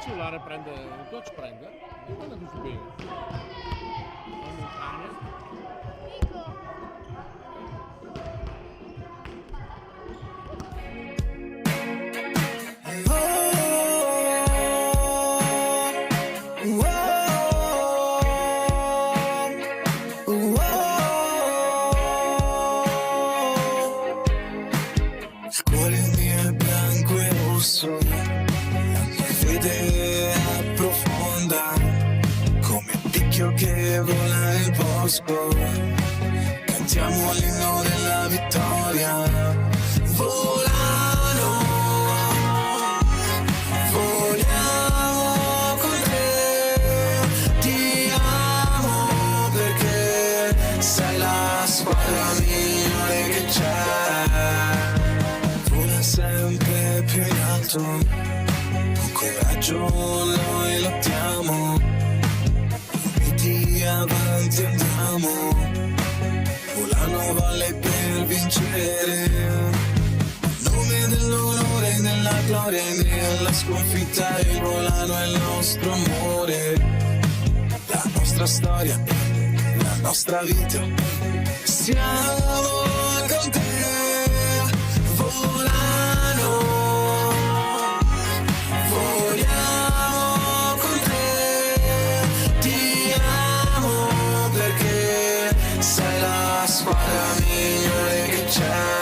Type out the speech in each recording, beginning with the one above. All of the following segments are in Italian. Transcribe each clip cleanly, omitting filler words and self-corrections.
cellulare prende, il touch prende, e guarda tutto bene. Come un cane. Il cuore mio è bianco e rosso, la fede approfonda, come il picchio che vola nel bosco. Cantiamo l'inno della vittoria. Volano, voliamo con te. Ti amo perché sei la squadra migliore che c'è. Vola sempre più in alto, con coraggio noi lottiamo, uniti avanti andiamo. Volano valle per vincere, in nome dell'onore, della gloria e della sconfitta. Il volano è il nostro amore, la nostra storia, la nostra vita. Siamo con te. Volano, voliamo con te. Ti amo perché sei la squadra migliore che c'è.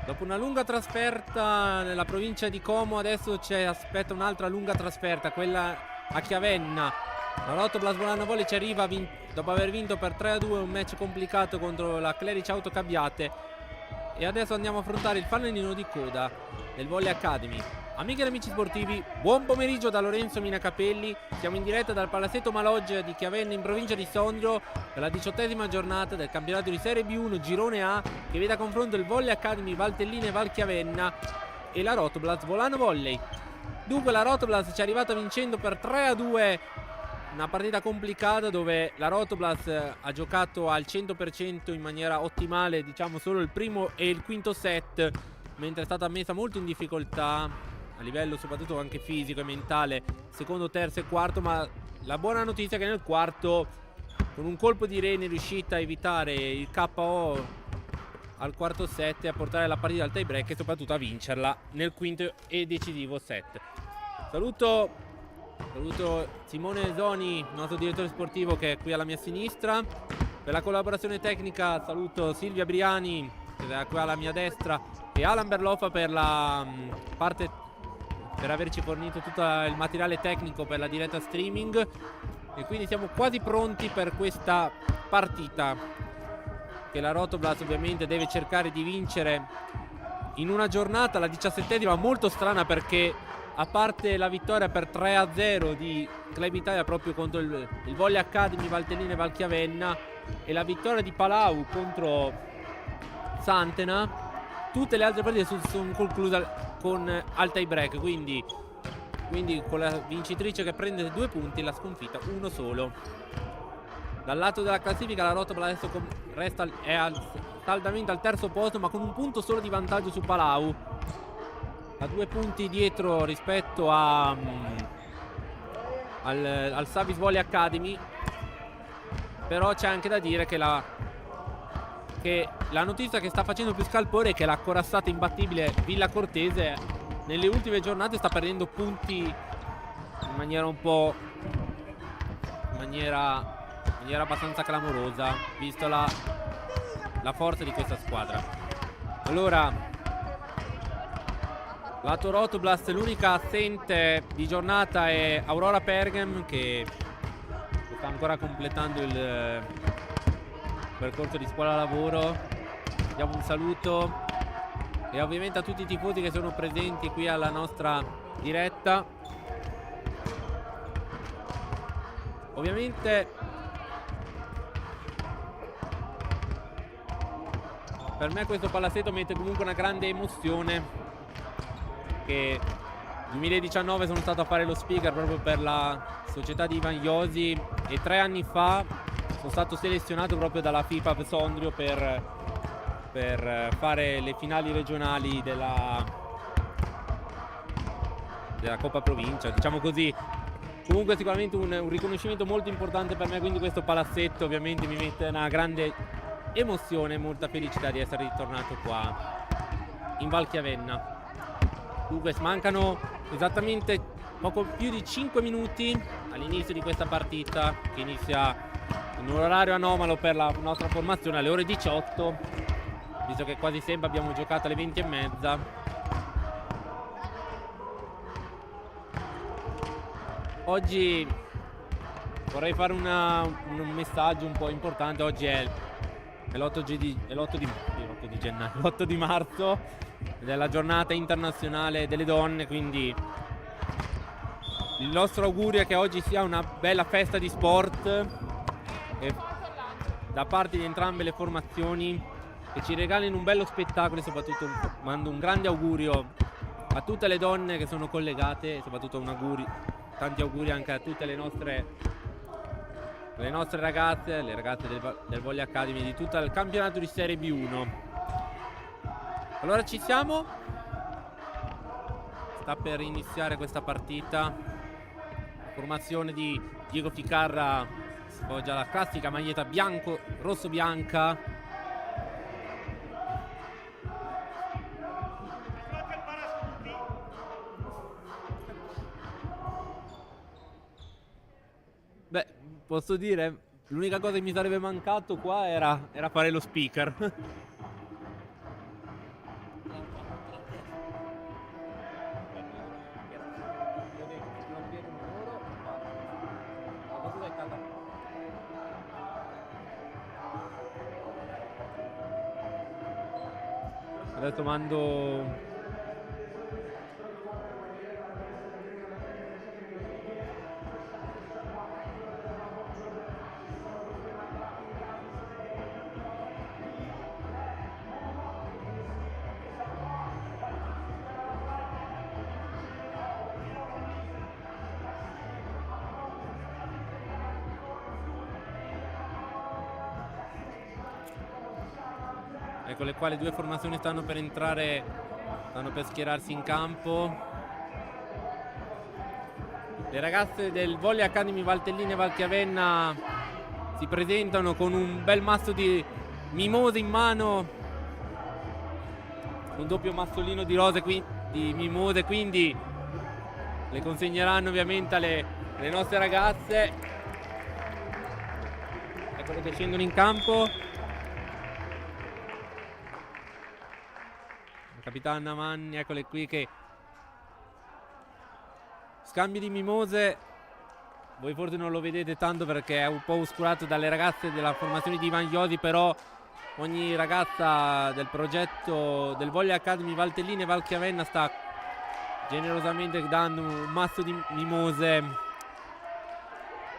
Dopo una lunga trasferta nella provincia di Como, adesso ci aspetta un'altra lunga trasferta, quella a Chiavenna. La Rotoblast Volano Volley ci arriva dopo aver vinto per 3-2 un match complicato contro la Clerici Autocabbiate. E adesso andiamo a affrontare il fanalino di coda del Volley Academy. Amiche ed amici sportivi, buon pomeriggio da Lorenzo Minacapelli. Siamo in diretta dal Palazzetto Maloggia di Chiavenna in provincia di Sondrio per la 18ª giornata del campionato di Serie B1 Girone A, che vede a confronto il Volley Academy Valtellina e Valchiavenna e la Rotoblast Volano Volley. Dunque la Rotoblast ci è arrivata vincendo per 3-2 una partita complicata dove la Rotoblast ha giocato al 100% in maniera ottimale, diciamo solo il primo e il quinto set, mentre è stata messa molto in difficoltà a livello soprattutto anche fisico e mentale secondo, terzo e quarto. Ma la buona notizia è che nel quarto, con un colpo di rene, è riuscita a evitare il KO al quarto set e a portare la partita al tie break e soprattutto a vincerla nel quinto e decisivo set. Saluto Simone Zoni, il nostro direttore sportivo, che è qui alla mia sinistra. Per la collaborazione tecnica saluto Silvia Briani, che è qui alla mia destra, e Alan Berloffa per la parte, per averci fornito tutto il materiale tecnico per la diretta streaming. E quindi siamo quasi pronti per questa partita che la Rotoblast ovviamente deve cercare di vincere in una giornata, la 17ª, molto strana, perché a parte la vittoria per 3-0 di Club Italia proprio contro il Volley Academy Valtellina e Valchiavenna e la vittoria di Palau contro Santena, tutte le altre partite sono concluse con al tie break, quindi con la vincitrice che prende 2 punti e la sconfitta uno solo. Dal lato della classifica la Rotoblast adesso è saldamente al terzo posto, ma con un punto solo di vantaggio su Palau, a 2 punti dietro rispetto al Savis Volley Academy. Però c'è anche da dire che la notizia che sta facendo più scalpore è che la corazzata imbattibile Villa Cortese nelle ultime giornate sta perdendo punti in maniera abbastanza clamorosa, visto la forza di questa squadra. Allora, lato Rotoblast, l'unica assente di giornata è Aurora Pergam, che sta ancora completando il percorso di scuola lavoro. Diamo un saluto e ovviamente a tutti i tifosi che sono presenti qui alla nostra diretta. Ovviamente per me questo palazzetto mette comunque una grande emozione, che nel 2019 sono stato a fare lo speaker proprio per la società di Ivan Iosi e 3 anni fa sono stato selezionato proprio dalla FIPAB Sondrio per fare le finali regionali della Coppa Provincia, diciamo così. Comunque sicuramente un riconoscimento molto importante per me, quindi questo palazzetto ovviamente mi mette una grande emozione e molta felicità di essere ritornato qua in Valchiavenna. Dunque mancano esattamente poco più di 5 minuti all'inizio di questa partita, che inizia in un orario anomalo per la nostra formazione, alle ore 18, visto che quasi sempre abbiamo giocato alle 20:30. Oggi vorrei fare un messaggio un po' importante. Oggi è l'8 di marzo, ed è la giornata internazionale delle donne, quindi il nostro augurio è che oggi sia una bella festa di sport e da parte di entrambe le formazioni, che ci regalino un bello spettacolo, e soprattutto mando un grande augurio a tutte le donne che sono collegate, e soprattutto tanti auguri anche a tutte le nostre ragazze, le ragazze del Volley Academy, di tutto il campionato di Serie B1. Allora ci siamo, sta per iniziare questa partita. La formazione di Diego Ficarra sfoggia la classica maglietta rosso-bianca. Beh, posso dire, l'unica cosa che mi sarebbe mancato qua era fare lo speaker. Adesso mando... Ecco le quali due formazioni stanno per entrare, stanno per schierarsi in campo. Le ragazze del Volley Academy Valtellina e Valchiavenna si presentano con un bel mazzo di mimose in mano, un doppio mazzolino di rose qui, di mimose, quindi le consegneranno ovviamente alle nostre ragazze. Eccole che scendono in campo. Capitana Manni, eccole qui che scambi di mimose. Voi forse non lo vedete tanto perché è un po' oscurato dalle ragazze della formazione di Ivan Iosi, però ogni ragazza del progetto del Volley Academy Valtellina e Valchiavenna sta generosamente dando un mazzo di mimose.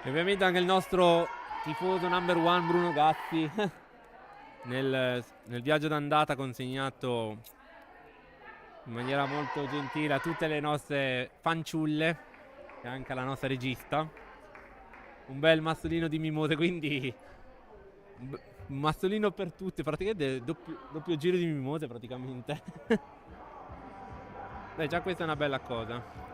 E ovviamente anche il nostro tifoso number one Bruno Gatti nel viaggio d'andata ha consegnato in maniera molto gentile a tutte le nostre fanciulle e anche alla nostra regista un bel mazzolino di mimose, quindi un mazzolino per tutte, praticamente doppio giro di mimose praticamente. Beh, già questa è una bella cosa.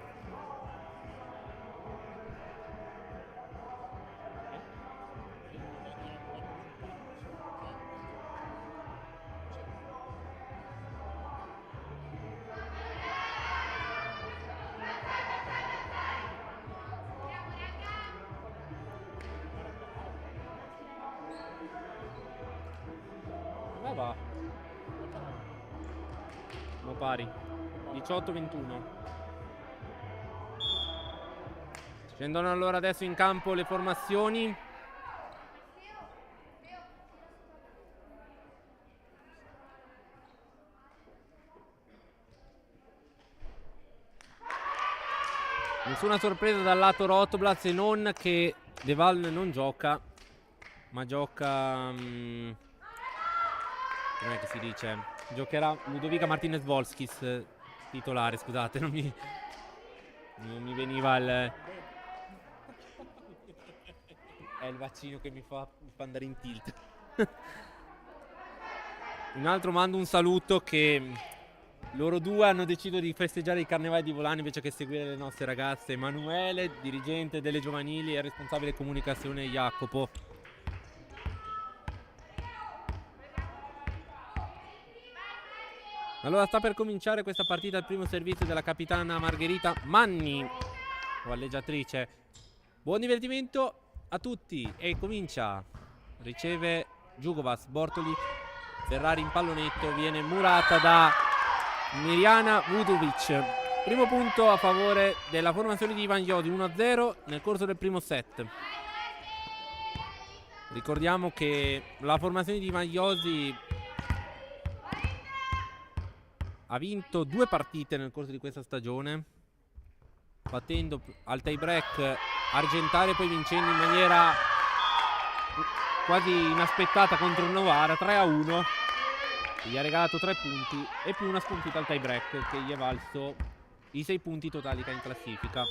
Va. Siamo pari 18-21. Scendono allora adesso in campo le formazioni. Nessuna sorpresa dal lato Rotoblat, se non che De Val non gioca, ma gioca com'è che si dice? Giocherà Ludovica Martinez-Volskis, titolare, scusate, non mi veniva il... È il vaccino che mi fa andare in tilt. Un altro mando un saluto che loro due hanno deciso di festeggiare il Carnevale di Volano invece che seguire le nostre ragazze. Emanuele, dirigente delle giovanili, e responsabile comunicazione Jacopo. Allora sta per cominciare questa partita, il primo servizio della capitana Margherita Manni, valleggiatrice. Buon divertimento a tutti e comincia. Riceve Giugovas, Bortoli, Ferrari in pallonetto, viene murata da Mirjana Vudovic. Primo punto a favore della formazione di Ivan Iosi, 1-0 nel corso del primo set. Ricordiamo che la formazione di Ivan Iosi ha vinto 2 partite nel corso di questa stagione, battendo al tie break Argentaria e poi vincendo in maniera quasi inaspettata contro il Novara 3-1, che gli ha regalato 3 punti e più una sconfitta al tie break che gli è valso i 6 punti totali che ha in classifica.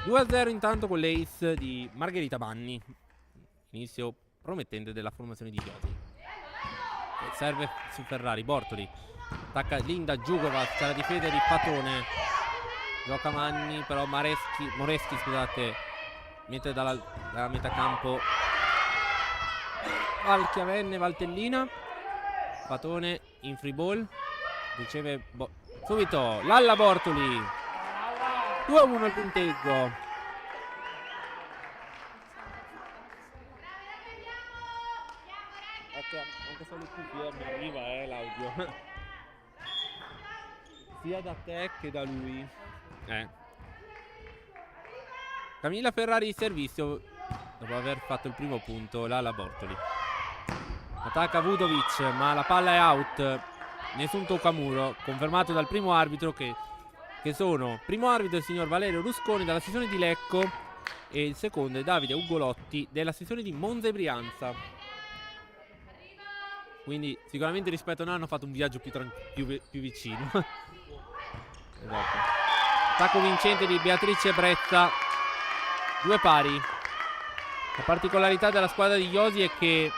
2-0 intanto con l'ace di Margherita Manni, inizio promettente della formazione di Iosi. Serve su Ferrari, Bortoli attacca Linda Giugovas, c'è la difesa di Patone, gioca Manni, però Moreschi scusate, mette dalla metà campo Valchiavenna e Valtellina. Patone in free ball, riceve subito Lalla Bortoli, 2-1 il punteggio. Anche solo qui mi arriva l'audio sia da te che da lui. Camilla Ferrari in servizio dopo aver fatto il primo punto. Lalla Bortoli attacca Vudovic, ma la palla è out. nessun tocco a muro, confermato dal primo arbitro che sono primo arbitro il signor Valerio Rusconi dalla sezione di Lecco e il secondo è Davide Ugolotti della sezione di Monza e Brianza. Quindi sicuramente rispetto a noi hanno fatto un viaggio più vicino. Esatto. Attacco vincente di Beatrice Brezza, 2 pari. La particolarità della squadra di Iosi è che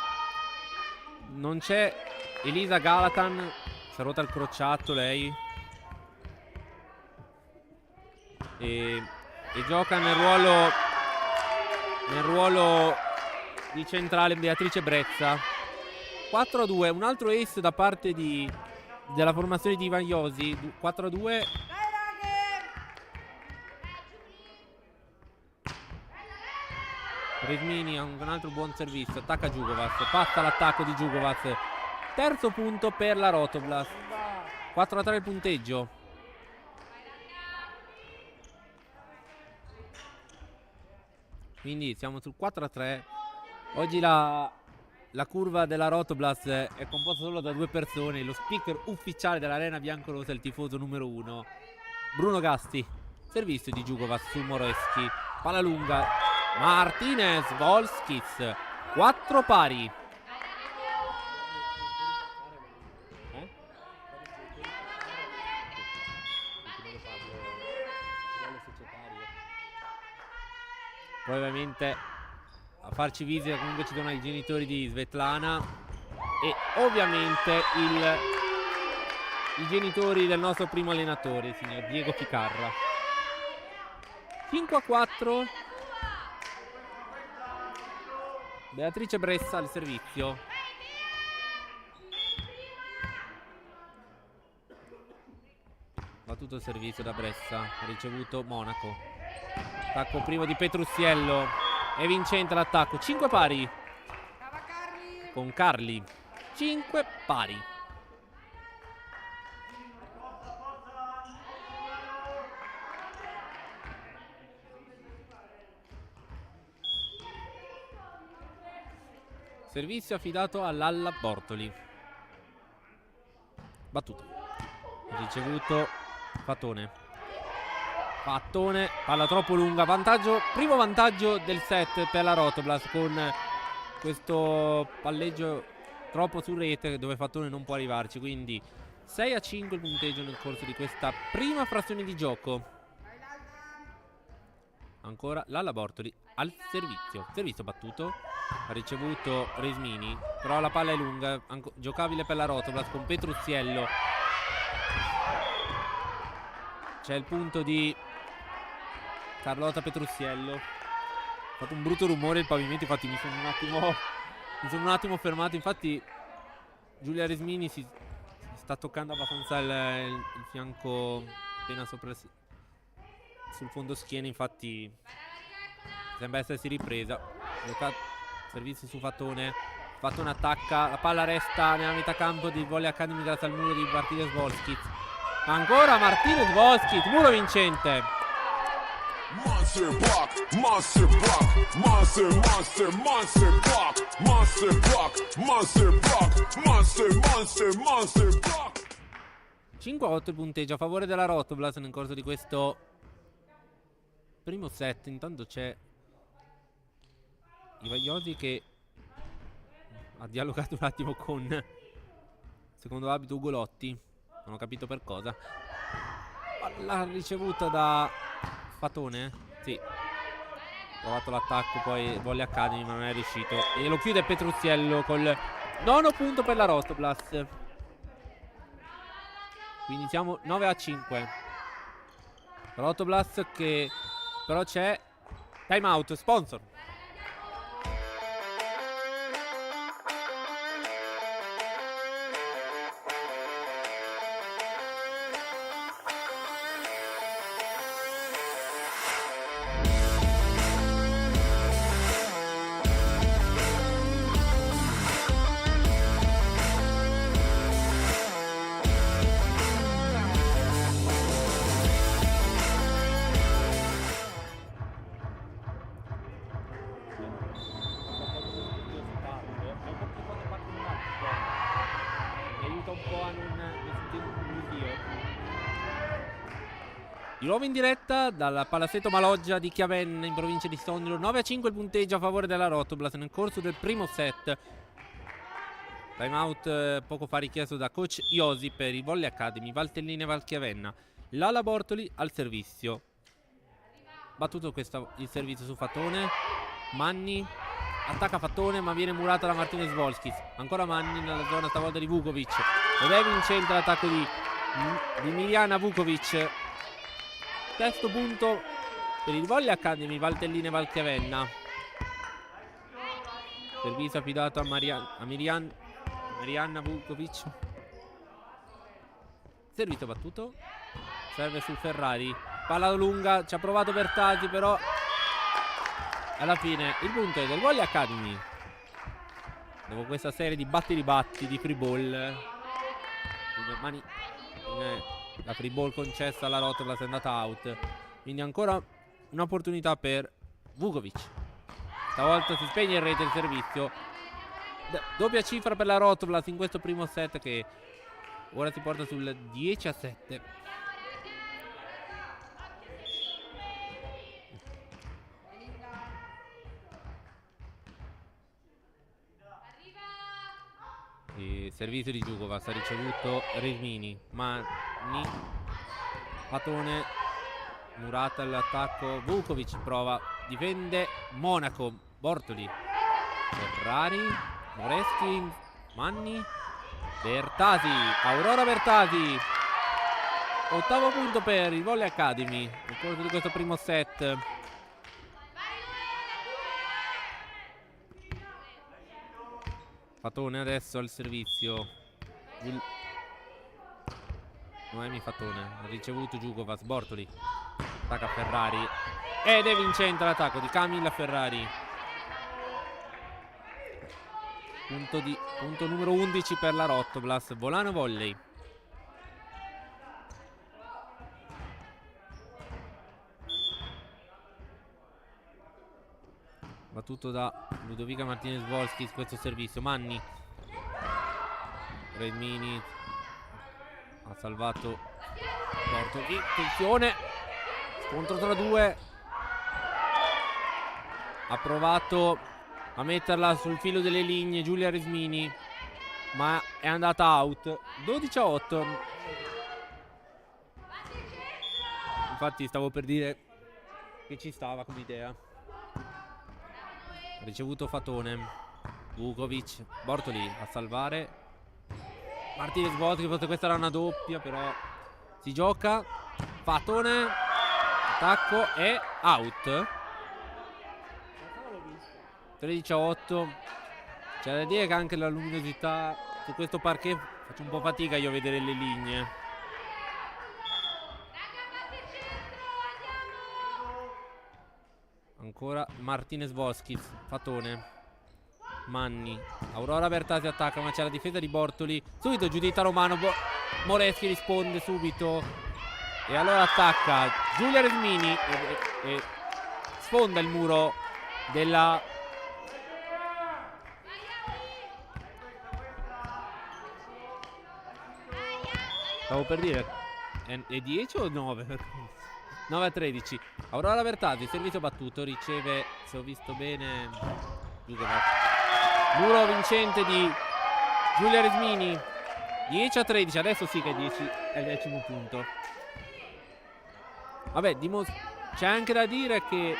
non c'è Elisa Galatan, si è rotta il crociato lei e gioca nel ruolo di centrale Beatrice Brezza. 4-2, un altro ace da parte della formazione di Ivan Iosi. 4-2. Resmini ha un altro buon servizio, attacca Djugovac, passa l'attacco di Djugovac. Terzo punto per la Rotoblast. 4-3 il punteggio. Quindi siamo sul 4-3. Oggi la curva della Rotoblast è composta solo da 2 persone. Lo speaker ufficiale dell'Arena Biancorosa è il tifoso numero 1 Bruno Gasti. Servizio di Djugovac su Moreschi. Palla lunga. Martinez, Volskis, 4 pari. Poi ovviamente a farci visita comunque ci sono i genitori di Svetlana e ovviamente i genitori del nostro primo allenatore, il signor Diego Ficarra. 5-4. Beatrice Bressa al servizio. Battuto il servizio da Bressa. Ha ricevuto Monaco. Attacco primo di Petruziello. È vincente l'attacco. 5 pari. Con Carli. 5 pari. Servizio affidato all'Alla Bortoli. Battuto. Ricevuto Fatone. Palla troppo lunga. Primo vantaggio del set per la Rotoblast con questo palleggio troppo su rete dove Fatone non può arrivarci. Quindi 6-5 il punteggio nel corso di questa prima frazione di gioco. Ancora l'Alla Bortoli al servizio. Servizio battuto. Ha ricevuto Resmini, però la palla è lunga, giocabile per la Rotoblast con Petruziello. C'è il punto di Carlotta Petruziello. Ha fatto un brutto rumore il pavimento, infatti mi sono un attimo fermato. Infatti Giulia Resmini si sta toccando abbastanza il fianco appena sopra sul fondo schiena, infatti sembra essersi ripresa. Servizio su Fatone. Fatone attacca, la palla resta nella metà campo di Volley Academy grazie al muro di Martinez Volskis. Ancora Martinez Volskis, muro vincente. Monster block, monster block, monster block, monster block, monster block. 5-8 il punteggio a favore della Rotoblast nel corso di questo primo set. Intanto c'è Ivaiosi che ha dialogato un attimo con secondo abito Ugolotti, non ho capito per cosa. L'ha ricevuta da Fatone? Sì. Ha provato l'attacco poi Volley Academy ma non è riuscito. E lo chiude Petruziello col 9° punto per la Rotoblast. Quindi siamo 9-5. Rotoblast che però c'è time out, sponsor. po' a non mi sentire un dio. Di nuovo in diretta dalla palazzetto Maloggia di Chiavenna in provincia di Sondrio. 9-5 il punteggio a favore della Rotoblas nel corso del primo set. Time out poco fa richiesto da coach Iosi per i Volley Academy, Valtellina e Valchiavenna. Lala Bortoli al servizio. Battuto il servizio su Fatone. Manni attacca Fatone ma viene murata da Martinez Volskis. Ancora Manni nella zona stavolta di Vukovic. Ed è vincente l'attacco di Miliana Vukovic. Terzo punto per il Volley Academy, Valtellina e Valchiavenna. Servizio affidato a Marianna Vukovic. Servizio battuto. Serve su Ferrari. Palla lunga, ci ha provato Bertazzi, però alla fine il punto è del Volley Academy. Dopo questa serie di batti ribatti di free ball, la free ball concessa alla Rotoblas è andata out. Quindi ancora un'opportunità per Vukovic. Stavolta si spegne in rete il servizio. Doppia cifra per la Rotoblas in questo primo set, che ora si porta sul 10-7. Il servizio di Djukovac ha ricevuto Resmini. Manni, Fatone, murata all'attacco. Vukovic prova, difende Monaco. Bortoli, Ferrari, Moreschi, Manni, Bertasi, Aurora Bertasi. Ottavo punto per il Volley Academy nel corso di questo primo set. Fatone adesso al servizio. Noemi Fatone ha ricevuto Djukovac. Bortoli attacca Ferrari ed è vincente l'attacco di Camilla Ferrari. Punto numero 11 per la Rotoblas. Volano Volley. Battuto da Ludovica Martinez Volskis questo servizio. Manni, Redmini ha salvato Bortoli. Attenzione, scontro tra due. Ha provato a metterla sul filo delle linee Giulia Resmini, ma è andata out. 12-8. Infatti stavo per dire che ci stava come idea. Ricevuto Fatone. Vukovic, Bortoli a salvare. Martinez Volskis, forse questa era una doppia, però si gioca. Fatone, attacco e out. 13-8. C'è da dire che anche la luminosità su questo parquet faccio un po' fatica io a vedere le linee. Ancora Martinez Volskis, Fatone, Manni, Aurora Bertasi attacca, ma c'è la difesa di Bortoli. Subito Giuditta Romano, Moreschi risponde subito e allora attacca Giulia Resmini e sfonda il muro della stavo per dire è 10 o 9? 9-13. Aurora Bertazzi, servizio battuto, riceve, se ho visto bene, muro vincente di Giulia Resmini. 10-13, adesso sì che è 10 è il 10° punto. Vabbè, c'è anche da dire che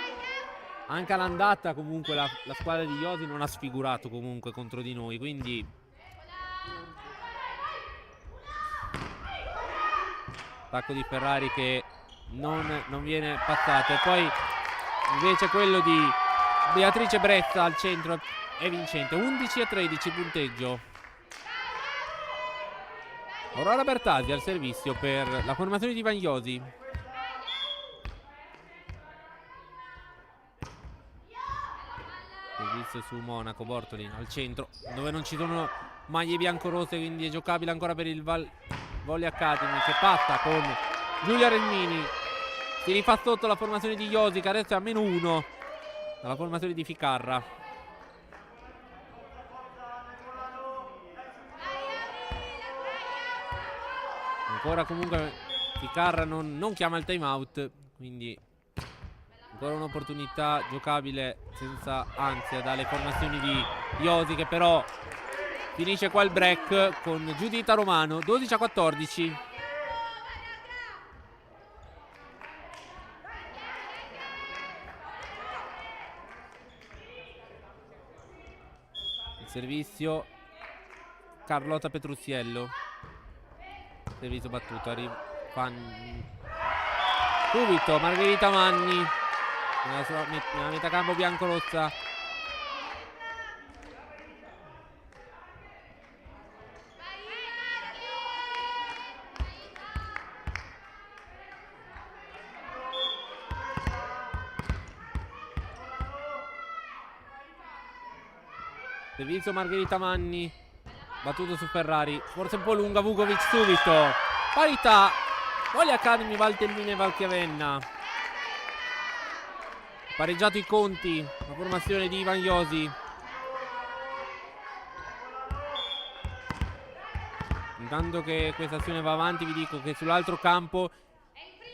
anche all'andata comunque la squadra di Iosi non ha sfigurato comunque contro di noi, quindi attacco di Ferrari che non viene passato. E poi invece quello di Beatrice Brezza al centro è vincente. 11-13 punteggio. Aurora Bertasi al servizio per la formazione di Vagnosi. Servizio su Monaco. Bortoli al centro dove non ci sono maglie bianco-rosse, quindi è giocabile ancora per il Volley Academy, che passa con Giulia Resmini. Si rifà sotto la formazione di Iosi, che adesso è a -1 dalla formazione di Ficarra. Ancora comunque Ficarra non chiama il time out, quindi ancora un'opportunità giocabile senza ansia dalle formazioni di Iosi, che però finisce qua il break con Giuditta Romano. 12-14. Il servizio Carlotta Petruziello. Servizio battuto. Subito Margherita Manni nella metacampo biancorossa. Servizio Margherita Manni, battuto su Ferrari, forse un po' lunga. Vukovic subito, parità. Volley Academy Valtellina e Valchiavenna. Pareggiato i conti, la formazione di Ivan Iosi. Intanto che questa azione va avanti, vi dico che sull'altro campo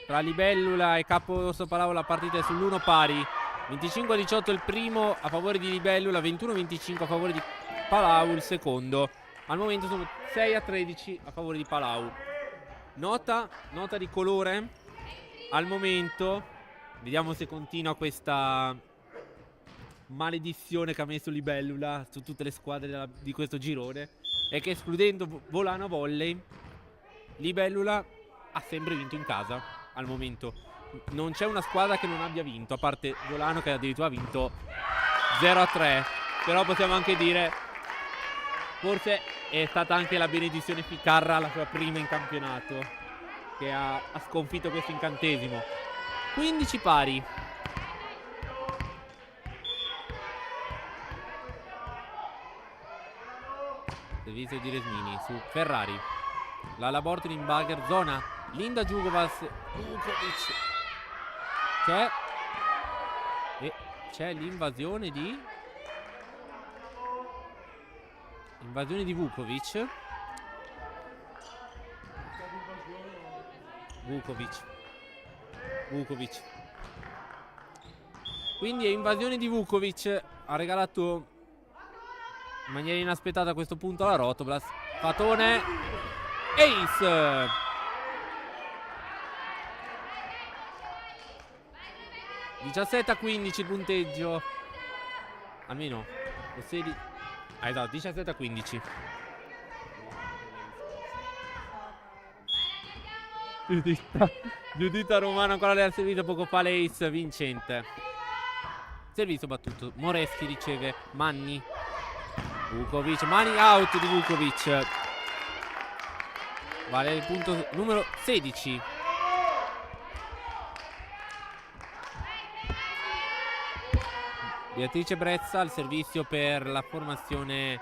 tra Libellula e Capo Orso Palau la partita è sull'1 pari. 25-18 il primo a favore di Libellula, 21-25 a favore di Palau il secondo. Al momento sono 6-13 a favore di Palau. Nota di colore al momento, vediamo se continua questa maledizione che ha messo Libellula su tutte le squadre di questo girone, è che escludendo Volano Volley, Libellula ha sempre vinto in casa al momento. Non c'è una squadra che non abbia vinto, a parte Volano che addirittura ha vinto 0-3. Però possiamo anche dire, forse è stata anche la benedizione Ficarra la sua prima in campionato, che ha sconfitto questo incantesimo. 15 pari. Servizio di Resmini su Ferrari. La Laboratory in Bagger, zona Linda Djugovas, Vukovic. C'è l'invasione di Vukovic. Quindi è invasione di Vukovic. Ha regalato in maniera inaspettata a questo punto alla Rotoblas. Fatone, ace. (17 a 15) il punteggio. Almeno esatto, 17 a 15. Giuditta Romano ancora al servizio, poco fa l'ace vincente. Servizio battuto, Moreschi riceve, Manni, Vukovic, mani out di Vukovic. Vale il punto numero 16. Beatrice Brezza al servizio per la formazione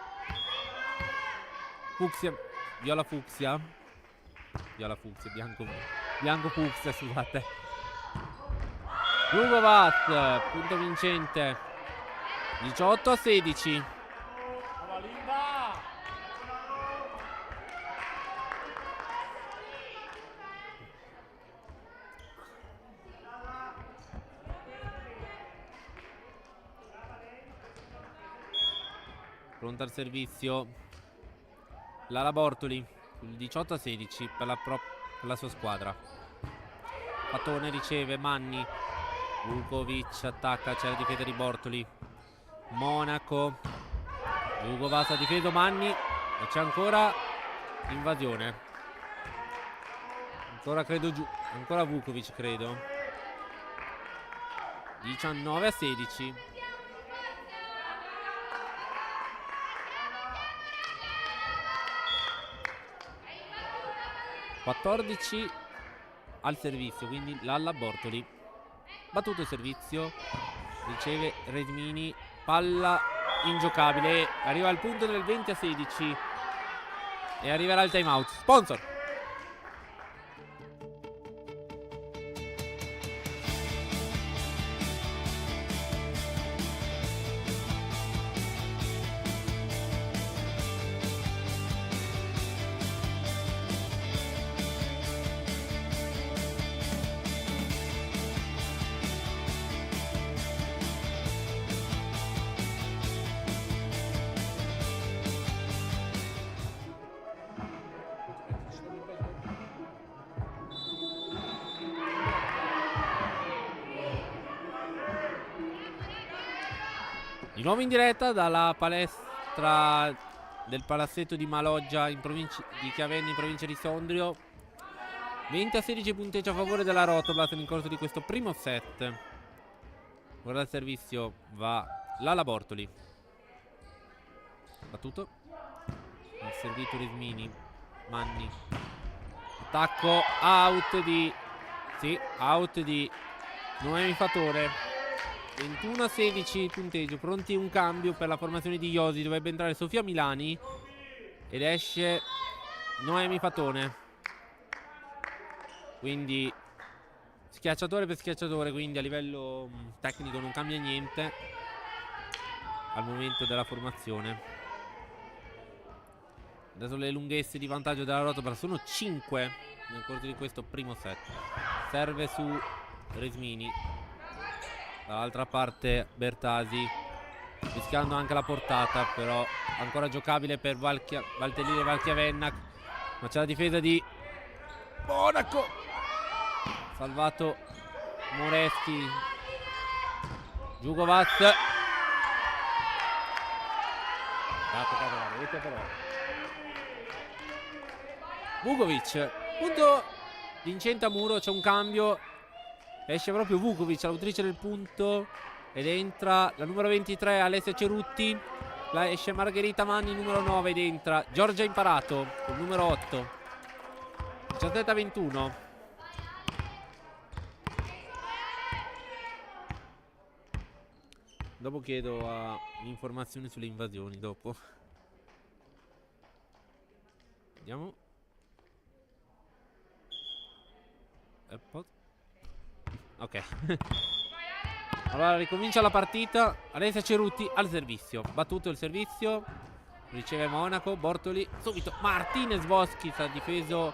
Fucsia, viola fucsia, bianco fucsia, scusate. Djugovas, punto vincente, 18 a 16. Pronta al servizio la Labortoli, 18 a 16 per la sua squadra. Fatone riceve, Manni, Vukovic attacca, c'è la difesa di Bortoli. Monaco, Djugovas ha difeso Manni e c'è ancora invasione. Ancora Vukovic credo. 19 a 16. (14) al servizio, quindi Lalla Bortoli. Battuto il servizio, riceve Resmini, palla ingiocabile, arriva al punto del 20 a 16 e arriverà il time out. Sponsor. Di nuovo in diretta dalla palestra del palazzetto di Maloggia di Chiavenna in provincia di Sondrio. 20-16 punteggio a favore della Rotoblast nel corso di questo primo set. Ora al servizio va Lala Bortoli. Battuto. Il servito Rismini. Manni. Attacco out di... Sì, out di Noemi Fatore. 21-16 punteggio, pronti un cambio per la formazione di Iosi. Dovrebbe entrare Sofia Milani ed esce Noemi Fatone. Quindi schiacciatore per schiacciatore, quindi a livello tecnico non cambia niente al momento della formazione. Adesso le lunghezze di vantaggio della Rotoblast sono 5 nel corso di questo primo set. Serve su Resmini. Dall'altra parte Bertasi, rischiando anche la portata, però ancora giocabile per Valtellini e Valchiavenna. Ma c'è la difesa di Monaco. Salvato Moretti. Jugovac. Vukovic. Punto vincente a muro, c'è un cambio. Esce proprio Vukovic, l'autrice del punto. Ed entra la numero 23 Alessia Cerutti. La esce Margherita Manni, numero 9. Ed entra Giorgia Imparato col numero 8. 17-21. Dopo chiedo informazioni sulle invasioni. Dopo vediamo. Ok. Allora ricomincia la partita. Alessia Cerutti al servizio. Battuto il servizio. Riceve Monaco. Bortoli. Subito Martinez Voskis ha difeso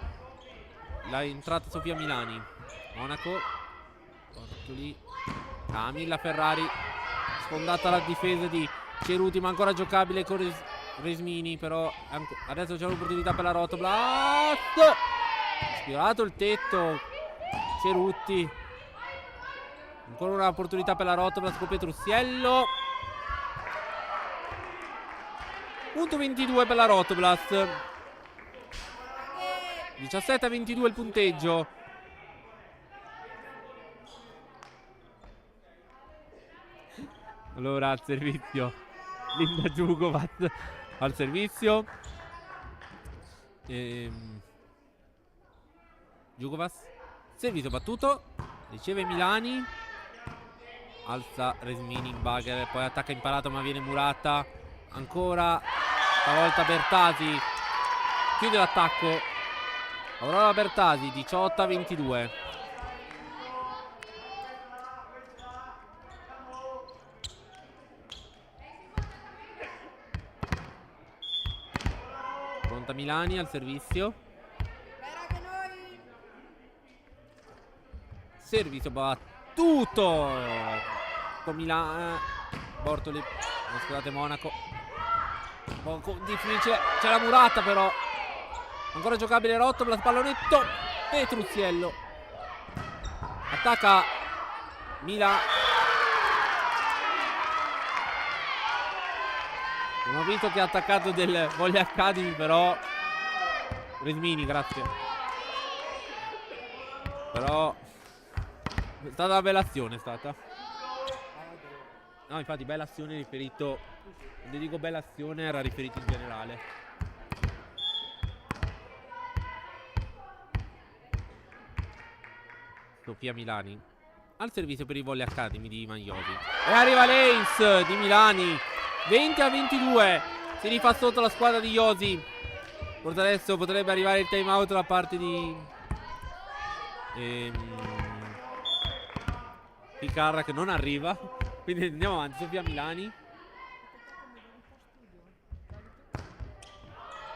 la entrata Sofia Milani. Monaco. Bortoli. Camilla Ferrari. Sfondata la difesa di Cerutti, ma ancora giocabile con Resmini. Però adesso c'è un'opportunità per la Rotoblast. Sfiorato il tetto Cerutti. Ancora un'opportunità per la Rotoblast con Petrusiello. Punto 22 per la Rotoblast. 17-22 il punteggio. Allora al servizio Linda Jugovac al servizio. Jugovac. Servizio battuto. Riceve Milani. Alza Resmini in bagger. Poi attacca Imparato ma viene murata. Ancora. Stavolta Bertasi. Chiude l'attacco. Aurora Bertasi 18-22. Pronta Milani al servizio. Servizio battuto con Bortoli. Scusate, Monaco. Un po' difficile. C'è la murata però. Ancora giocabile Rotoblast. Pallonetto. Petruziello. Attacca Mila. Non ho visto che ha attaccato del Voglia Academy, però Resmini, grazie. Però è stata una bella azione, è stata. No, infatti bella azione riferito. Quando dico bella azione era riferito in generale. Sofia Milani al servizio per i Volley Academy di Magliosi. E arriva l'ace di Milani. 20-22. Si rifà sotto la squadra di Iosi. Forse adesso potrebbe arrivare il time out da parte di Picarra, che non arriva. Quindi andiamo avanti. Sofia Milani.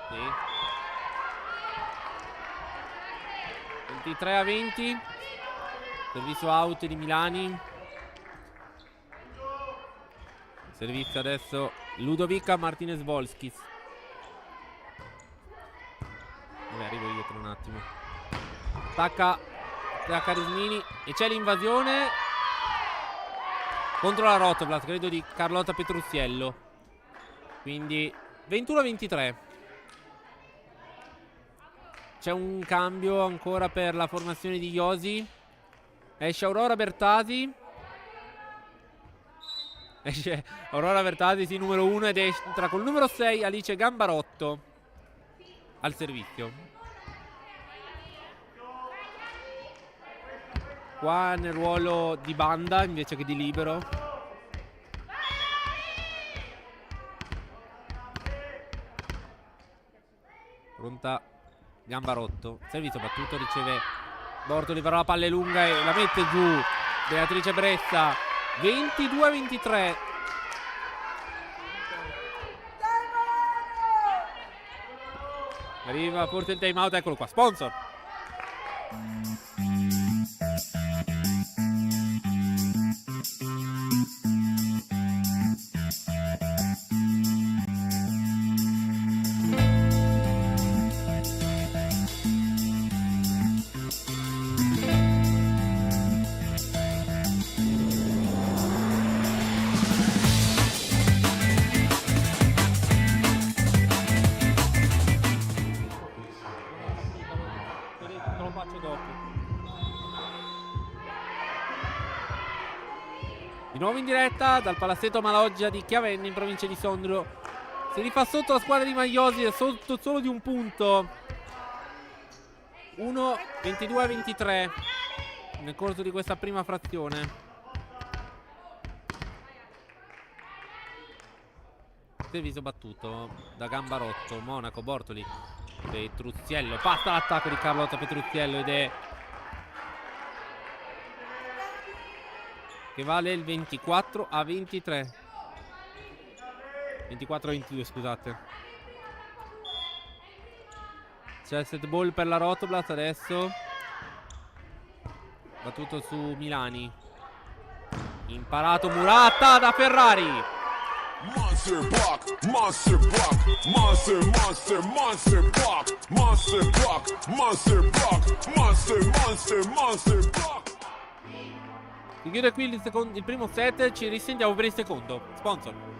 Sì. 23-20. Servizio out di Milani. Servizio adesso Ludovica Martinez Volskis. Vabbè, arrivo io tra un attimo. Attacca Resmini e c'è l'invasione. contro la Rotoblat, credo di Carlotta Petruziello. Quindi 21-23. C'è un cambio ancora per la formazione di Iosi. Esce Aurora Bertasi. Esce Aurora Bertasi, sì, numero 1, ed entra col numero 6 Alice Gambarotto al servizio. Qua nel ruolo di banda invece che di libero. Pronta Gambarotto. Servizio battuto, riceve Bortoli, però la palla è lunga e la mette giù Beatrice Bressa. 22-23. Arriva forse il time out, eccolo qua, sponsor. Te lo faccio dopo. Di nuovo in diretta dal palazzetto Maloggia di Chiavenna in provincia di Sondrio. Si rifà sotto la squadra di Magliosi, è sotto solo di un punto. 1-22-23 nel corso di questa prima frazione. Servizio battuto da Gambarotto, Monaco, Bortoli, Petruziello, passa l'attacco di Carlotta Petruziello ed è che vale il 24-23. 24-22, scusate. C'è il set ball per la Rotoblat adesso. Battuto su Milani. Imparato Muratta da Ferrari. Monster block, monster block, monster, monster, monster block, monster block, monster block, monster, monster, monster block. Si chiude qui il primo set, ci risentiamo per il secondo. Sponsor.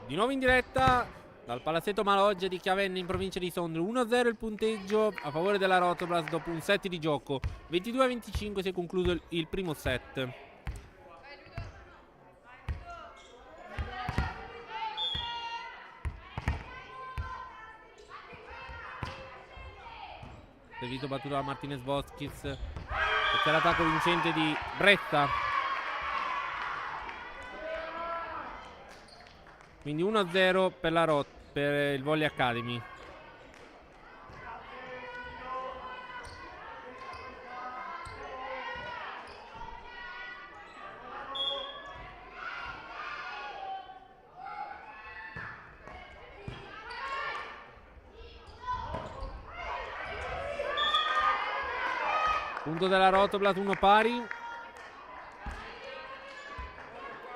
Di nuovo in diretta dal palazzetto Maloggia di Chiavenna in provincia di Sondrio. 1-0 il punteggio a favore della Rotoblast dopo un set di gioco. 22-25 si è concluso il primo set. Servito battuto da Martinez Voskic. E c'è l'attacco vincente di Bretta. Quindi 1-0 per il Volley Academy. Punto della Rotoblast, 1 pari.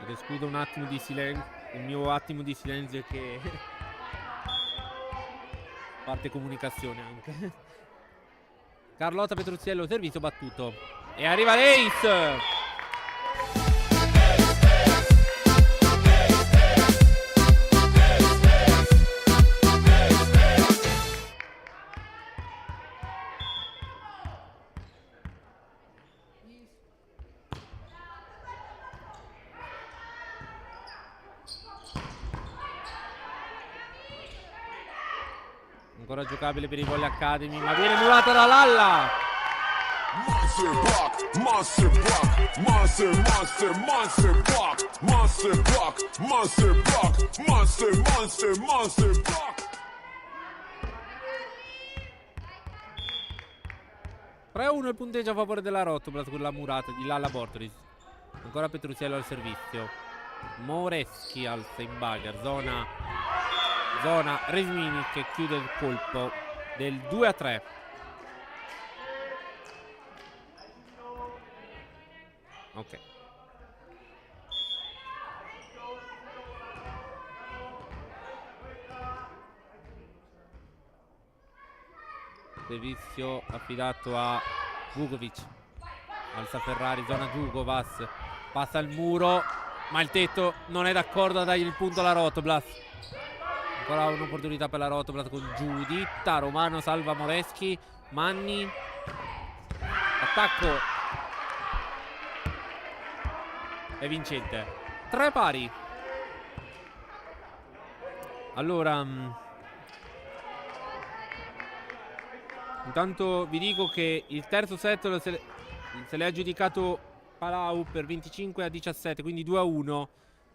Ed escludo un attimo di silenzio, il mio attimo di silenzio che parte comunicazione anche. Carlotta Petruziello, servizio battuto. E arriva l'ace! Ancora giocabile per i Volley Academy, ma viene emulata da Lalla. Monster block, monster block, monster, monster, monster block, monster block, monster block, monster, monster, monster block. 3-1 il punteggio a favore della Rotoblast con la murata di Lalla Bortolis. Ancora Petruziello al servizio. Moreschi al Steinbacher, zona Resmini che chiude il colpo del 2-3. Ok. Servizio affidato a Vukovic. Alza Ferrari, zona Djugovas. Passa il muro, ma il tetto non è d'accordo a dargli il punto alla Rotoblast. Ancora un'opportunità per la Rotoblast con Giuditta. Romano salva Moreschi. Manni. Attacco. È vincente. 3 pari. Allora, intanto vi dico che il terzo set se l'è aggiudicato Palau per 25-17, quindi 2-1.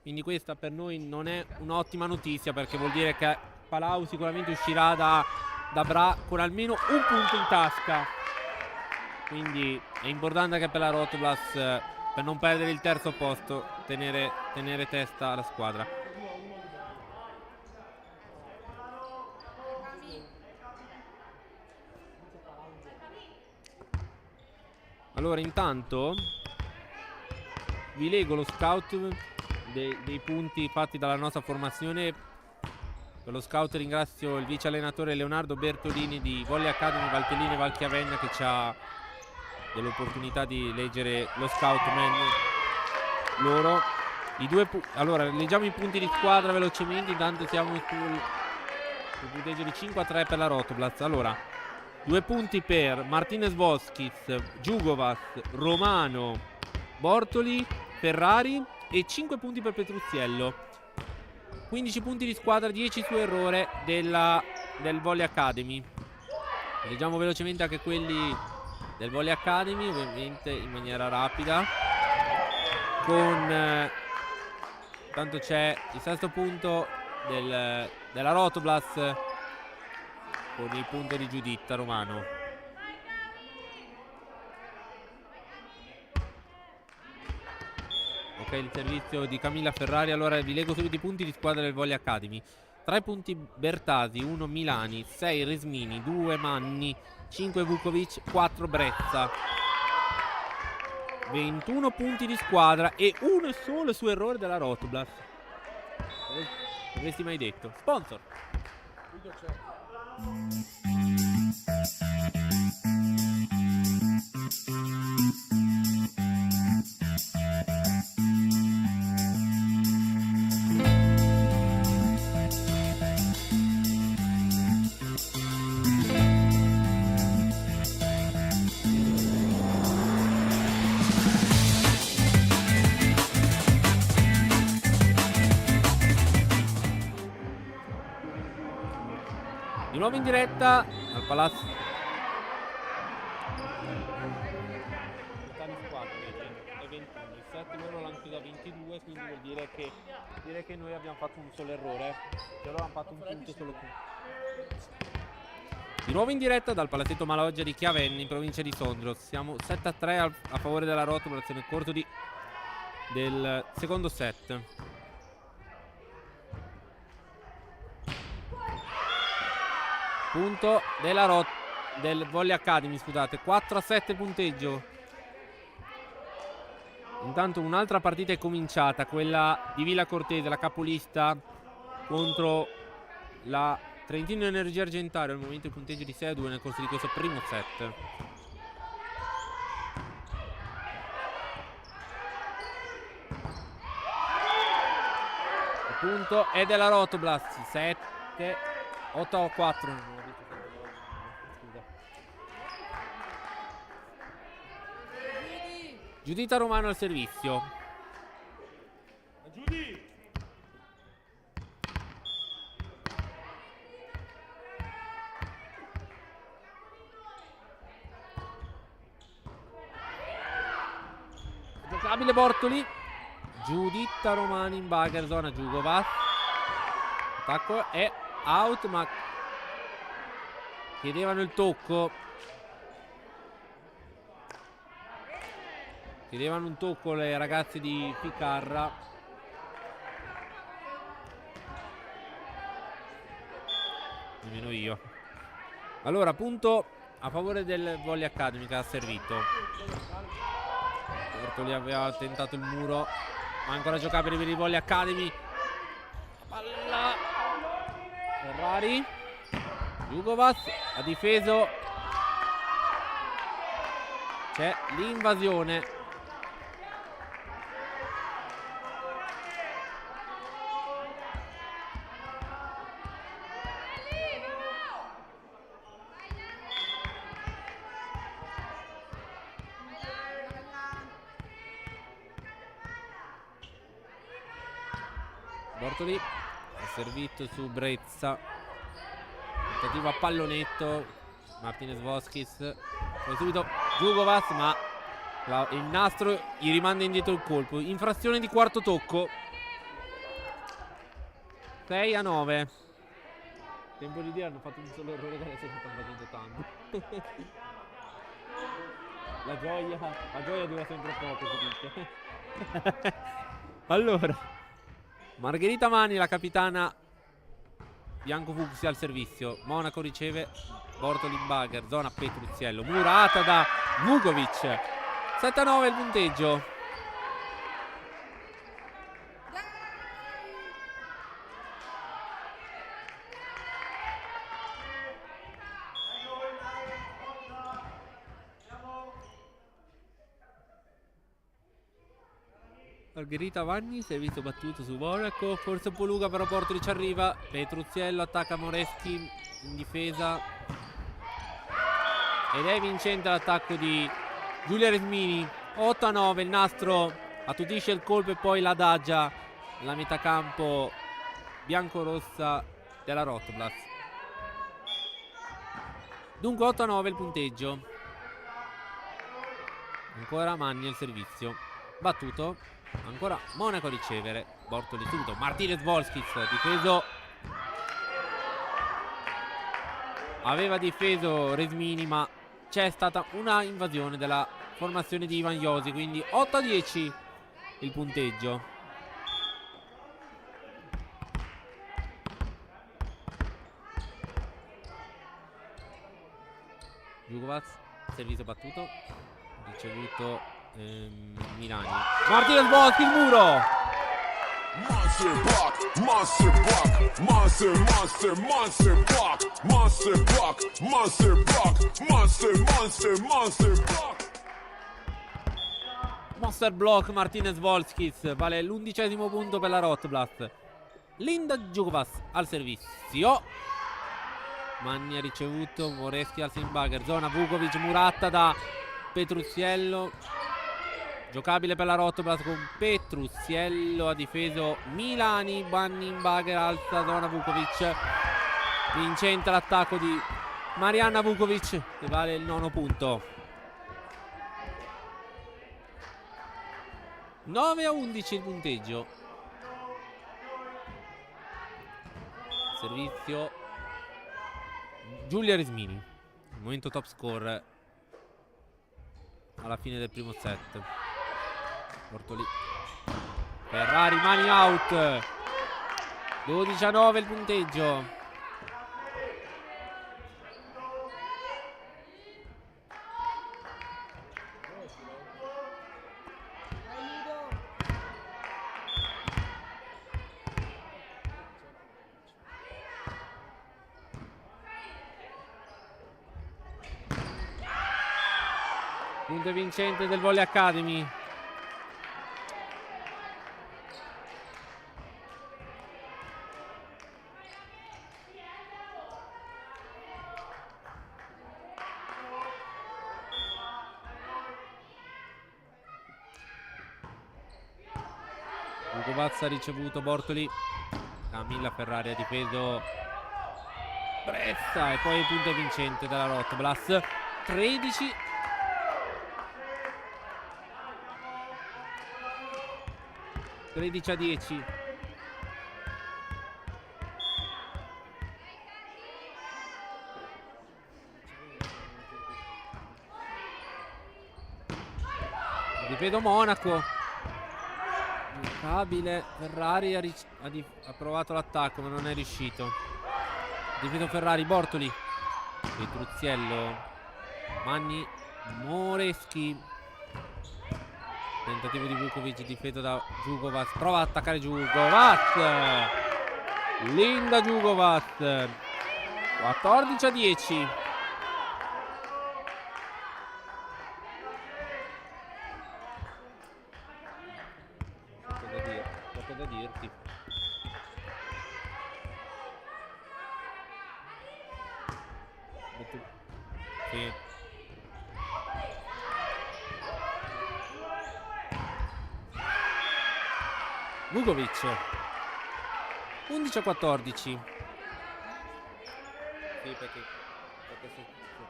Quindi questa per noi non è un'ottima notizia, perché vuol dire che Palau sicuramente uscirà da Bra con almeno un punto in tasca. Quindi è importante anche per la Rotoblast, per non perdere il terzo posto, tenere testa alla squadra. Allora, intanto vi leggo lo scout dei punti fatti dalla nostra formazione. Per lo scout ringrazio il vice allenatore Leonardo Bertolini di Volley Academy Valtellina e Valchiavenna, che ci ha dell'opportunità di leggere lo scout man loro. Allora, leggiamo i punti di squadra velocemente, intanto siamo sul punteggio di 5-3 per la Rotoblast. Allora, 2 punti per Martinez Voskic, Djugovas, Romano, Bortoli, Ferrari, e 5 punti per Petruziello. 15 punti di squadra, 10 su errore del Volley Academy. Leggiamo velocemente anche quelli del Volley Academy, ovviamente in maniera rapida. Tanto c'è il sesto punto della Rotoblast con il punto di Giuditta Romano. Ok, il servizio di Camilla Ferrari. Allora vi leggo subito i punti di squadra del Volley Academy. 3 punti Bertasi, 1 Milani, 6 Resmini, 2 Manni, 5 Vukovic, 4 Brezza. 21 punti di squadra e uno solo su errore della Rotoblast. Avresti mai detto? Sponsor. nuovo in diretta al Palazzo. Metà di squadra, è 21. Il 7 loro l'hanno chiuso a 22, quindi vuol dire che noi abbiamo fatto un solo errore. Che loro hanno fatto un punto solo qui. Di nuovo in diretta dal Palazzetto Maloggia di Chiavenna in provincia di Sondrio. Siamo 7-3 a favore della Rotoplas nel corso del secondo set. Punto del Volley Academy, scusate. 4-7 punteggio. Intanto un'altra partita è cominciata, quella di Villa Cortese, la capolista contro la Trentino Energia Argentario. Al momento il punteggio di 6-2 nel corso di questo primo set. Il punto è della Rotoblast. 8-4. Giuditta Romano al servizio. Giocabile Bortoli. Giuditta Romano in bagger, zona Giugovac. Attacco è out, ma chiedevano il tocco. Chiedevano un tocco le ragazze di Ficarra. Nemmeno io. Allora, punto a favore del Volley Academy che ha servito. Bortoli aveva tentato il muro, ma ancora giocabile per il Volley Academy. Palla Ferrari. Jugovac ha difeso. C'è l'invasione. Bortoli ha servito su Brezza. Tentativo a pallonetto. Martinez Voskis. Poi subito Jugovac, ma il nastro gli rimanda indietro il colpo. Infrazione di quarto tocco. 6-9. Tempo di dire, hanno fatto un solo errore che adesso si stanno facendo tanto. La gioia dura sempre poco, si dice. Allora, Margherita Mani, la capitana bianco-fucsia al servizio. Monaco riceve. Bortoli in bagger, zona Petruziello. Murata da Vukovic. 7-9 il punteggio. Margherita Vanni, servizio battuto su Monaco. Forse un po' lunga, però Bortoli ci arriva. Petruziello attacca Moreschi in difesa. Ed è vincente l'attacco di Giulia Resmini. 8-9, il nastro attutisce il colpo e poi l'adagia la metacampo bianco-rossa della Rotoblast. Dunque 8-9 il punteggio. Ancora Manni al servizio. Battuto. Ancora Monaco a ricevere. Bortoli subito. Martinez Volskis difeso. Aveva difeso Resmini, ma c'è stata una invasione della formazione di Ivan Josi. Quindi 8-10 il punteggio. Jugovac, servizio battuto. Ricevuto Milani. Martinez Volskis, il muro. Monster block, monster block, monster, monster, monster block, monster block, monster block, monster, monster, monster block. Monster block Martinez Volskis, vale l'11° punto per la Rotoblast. Linda Jugovac al servizio. Manni ha ricevuto, Moreschi al Simbager, zona Vukovic, murata da Petruziello. Giocabile per la Rotoblast con Petruziello, ha difeso Milani. Banni in bagger, alza zona Vukovic. Vincente l'attacco di Marianna Vukovic, che vale il 9° punto. 9-11 il punteggio. Servizio Giulia Resmini, il momento top score alla fine del primo set. Bortolì, Ferrari, mani out. 12-9 il punteggio. Punto vincente del Volley Academy. Vukovac ha ricevuto Bortoli. Camilla Ferrari ha difeso Brezza. E poi il punto vincente della Rotblas. 13. 13-10. Difedo Monaco. Giocabile. Ferrari ha provato l'attacco ma non è riuscito. Difedo Ferrari, Bortoli, Petruziello, Magni, Moreschi. Tentativo di Vukovic, difeso da Jugovac. Prova ad attaccare Jugovac. Linda Jugovac. 14-10. Poco da dirti. Sì. Vukovic. 11-14. Sì, perché se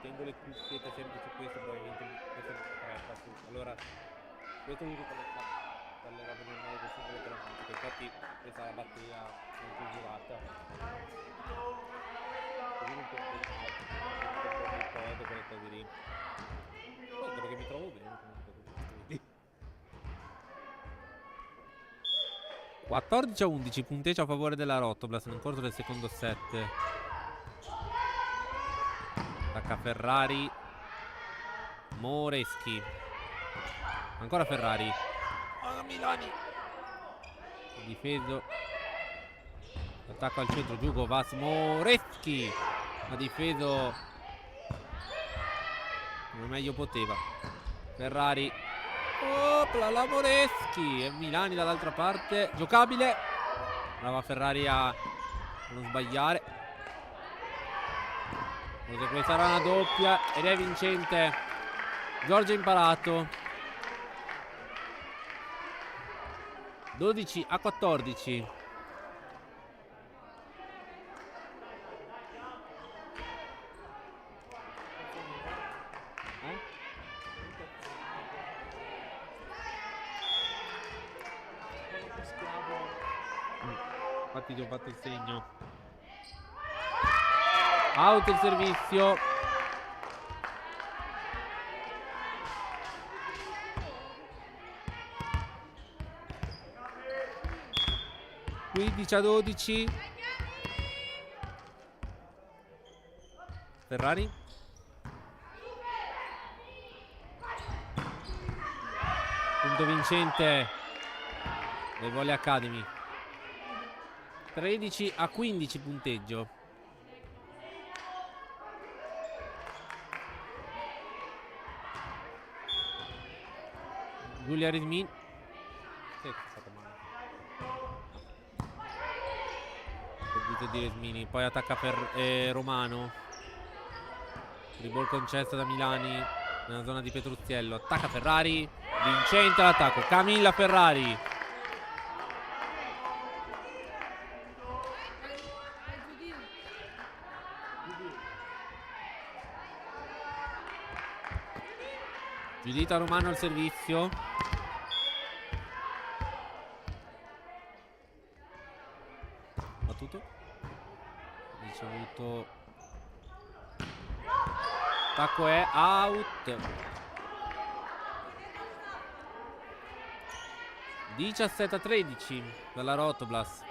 tengo le cuffiette sempre su questo, probabilmente questo creppa su. Allora, questo è l'unico dalle robe normali che sono le musica. Infatti questa è la batteria non congiurata. Comunque il code, quelle cose lì. Poi perché mi trovo bene comunque. 14-11, punteggio a favore della Rotoblas nel corso del secondo set. Attacca Ferrari, Moreschi. Ancora Ferrari. Milani. Difeso. Attacco al centro, Jugovac, Moreschi. Ha difeso come meglio poteva. Ferrari. Opla, la Moreschi. E Milani dall'altra parte. Giocabile. Brava Ferrari a non sbagliare. Forse questa sarà una doppia ed è vincente Giorgia Imparato. 12-14. Infatti ti ho fatto il segno. Out il servizio. Qui 15-12. Ferrari. Punto vincente del Volley Academy. 13-15 punteggio. Giulia Resmin. Sì, è stata male. Servizio di Resmini. Poi attacca per Romano. Riball concesso da Milani nella zona di Petruziello. Attacca Ferrari. Vincente l'attacco. Camilla Ferrari. Giuditta Romano al servizio. Battuto. Ricevuto. Attacco è out. 17-13 per la Rotoblas.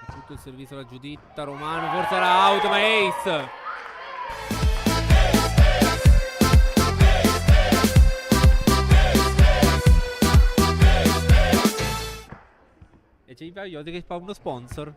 Tutto il servizio alla Giuditta Romano, forse era out, ma ace. E c'è il Vaioli che fa uno sponsor.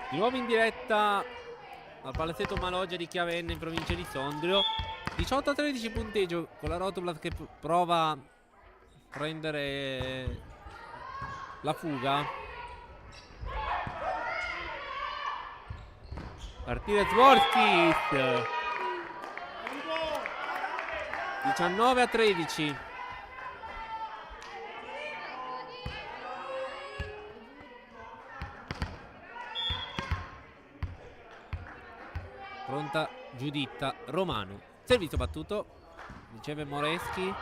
Di nuovo in diretta al palazzetto Maloggia di Chiavenna in provincia di Sondrio. 18-13 punteggio con la Rotoblas che prova a prendere la fuga. Partire Zvorskis. 19-13. Pronta Giuditta Romano. Servizio battuto. Riceve Moreschi.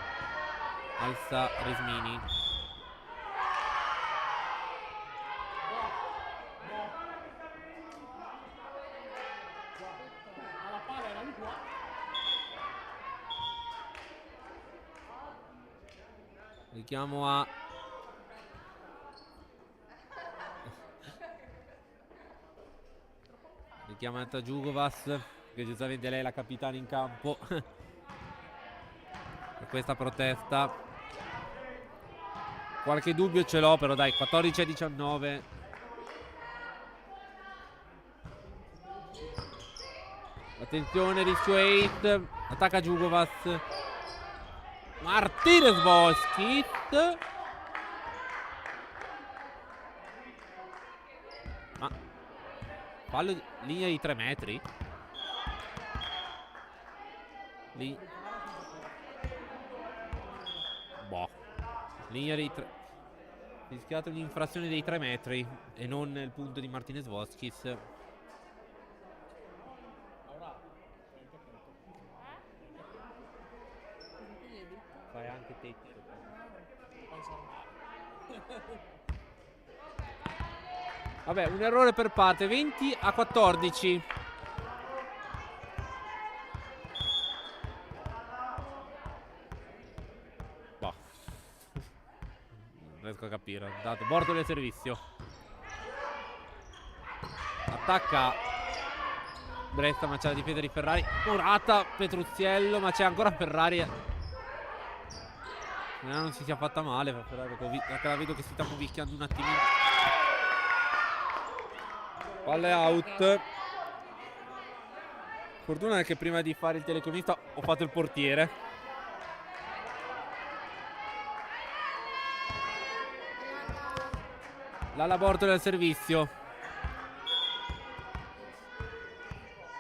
Alza Resmini. Richiamo a richiamata Giugovas, che giustamente lei è la capitana in campo per questa protesta. Qualche dubbio ce l'ho, però dai, 14-19. Attenzione, rischio 8. Attacca Giugovas. Martinez Voskit. Ma fallo, linea di 3 metri. Lì. Boh. Linea di 3. Rischiato un'infrazione dei 3 metri e non il punto di Martinez Voskis. Fai anche te. Vabbè, un errore per parte. 20-14. Boh. Non riesco a capire. Dato Bortoli al servizio. Attacca Bresta, ma c'è la difesa di Ferrari. Morata, Petruzziello, ma c'è ancora Ferrari. Non si sia fatta male per Ferrari, perché la vedo che si sta movicchiando un attimino. Palla è out. Fortuna è che prima di fare il telecronista ho fatto il portiere. Lala Bortoli al servizio.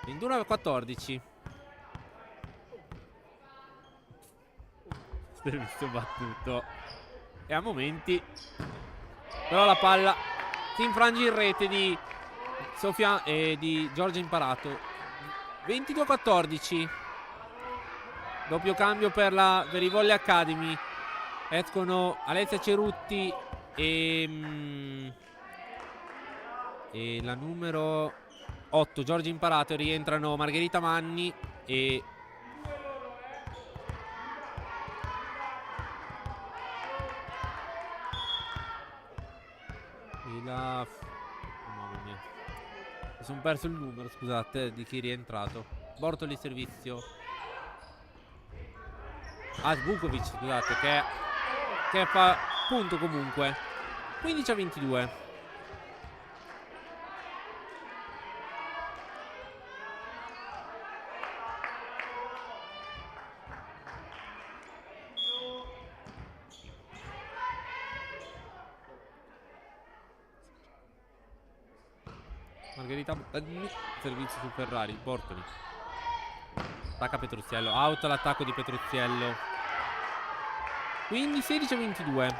21-14. Servizio battuto. E a momenti però la palla si infrange in rete di Sofia e di Giorgia Imparato. 22-14. Doppio cambio per i Volley Academy. Escono Alessia Cerutti e la numero 8 Giorgia Imparato, e rientrano Margherita Manni e mamma mia. Mi sono perso il numero, scusate, di chi è rientrato. Bortoli servizio. Ah, Vukovic, scusate, che fa punto comunque. 15-22. Margherita servizio su Ferrari. Bortoli attacca Petruzziello. Out l'attacco di Petruzziello. Quindi 16-22.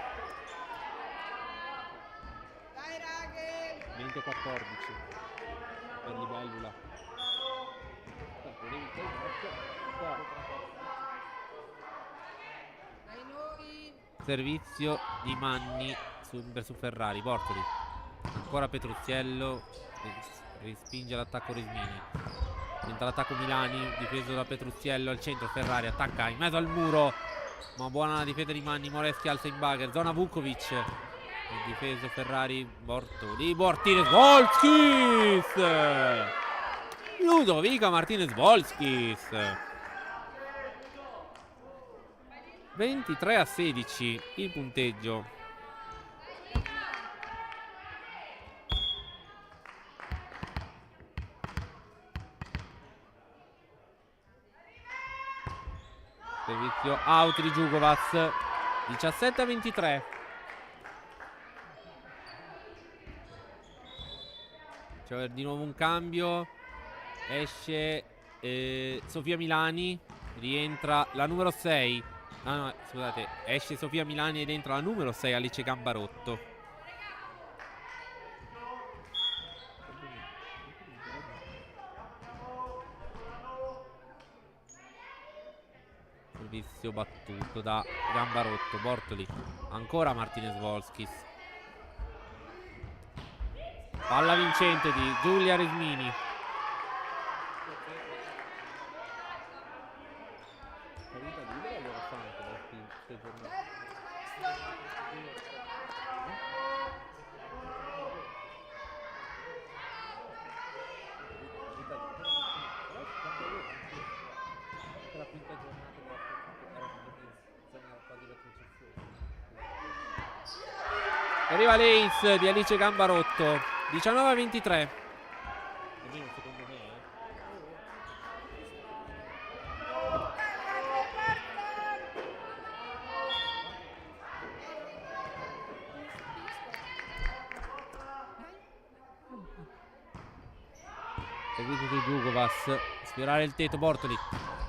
20-14 per Libellula. Servizio di Manni su Ferrari. Bortoli. Ancora Petruzziello. Respinge l'attacco Resmini. Tenta l'attacco Milani, difeso da Petruzziello al centro. Ferrari attacca in mezzo al muro, ma buona la difesa di Manni. Moreschi alza in bugger, zona Vukovic. Il difeso Ferrari. Bortoli, Martinez Volskis. Ludovica Martinez Volskis. 23-16 il punteggio. Servizio out di Djugovac. 17-23. C'è di nuovo un cambio. Esce Sofia Milani. Rientra la numero 6. No, scusate. Esce Sofia Milani ed entra la numero 6 Alice Gambarotto. Servizio battuto da Gambarotto. Bortoli. Ancora Martinez Volskis. Palla vincente di Giulia Resmini. Arriva l'ace di Alice Gambarotto. 19-23. Servizio di Djugovac. Sfiorare il tetto. Bortoli.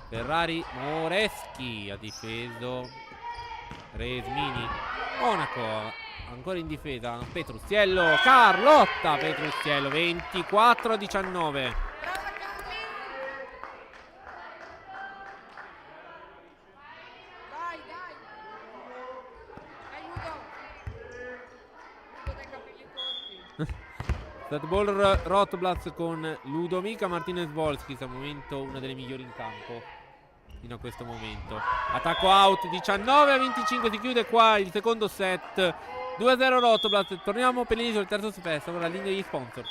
Ferrari. Moreschi ha difeso Resmini. Monaco ancora in difesa. Petruzziello. Carlotta Petruzziello. 24-19. Statball Rotblatz con Ludovica Martinez Volskis. Al momento una delle migliori in campo fino a questo momento. Attacco out. 19-25. Si chiude qua il secondo set. 2-0 Rotblatz. Torniamo per l'inizio del terzo set. Ora linea degli sponsor.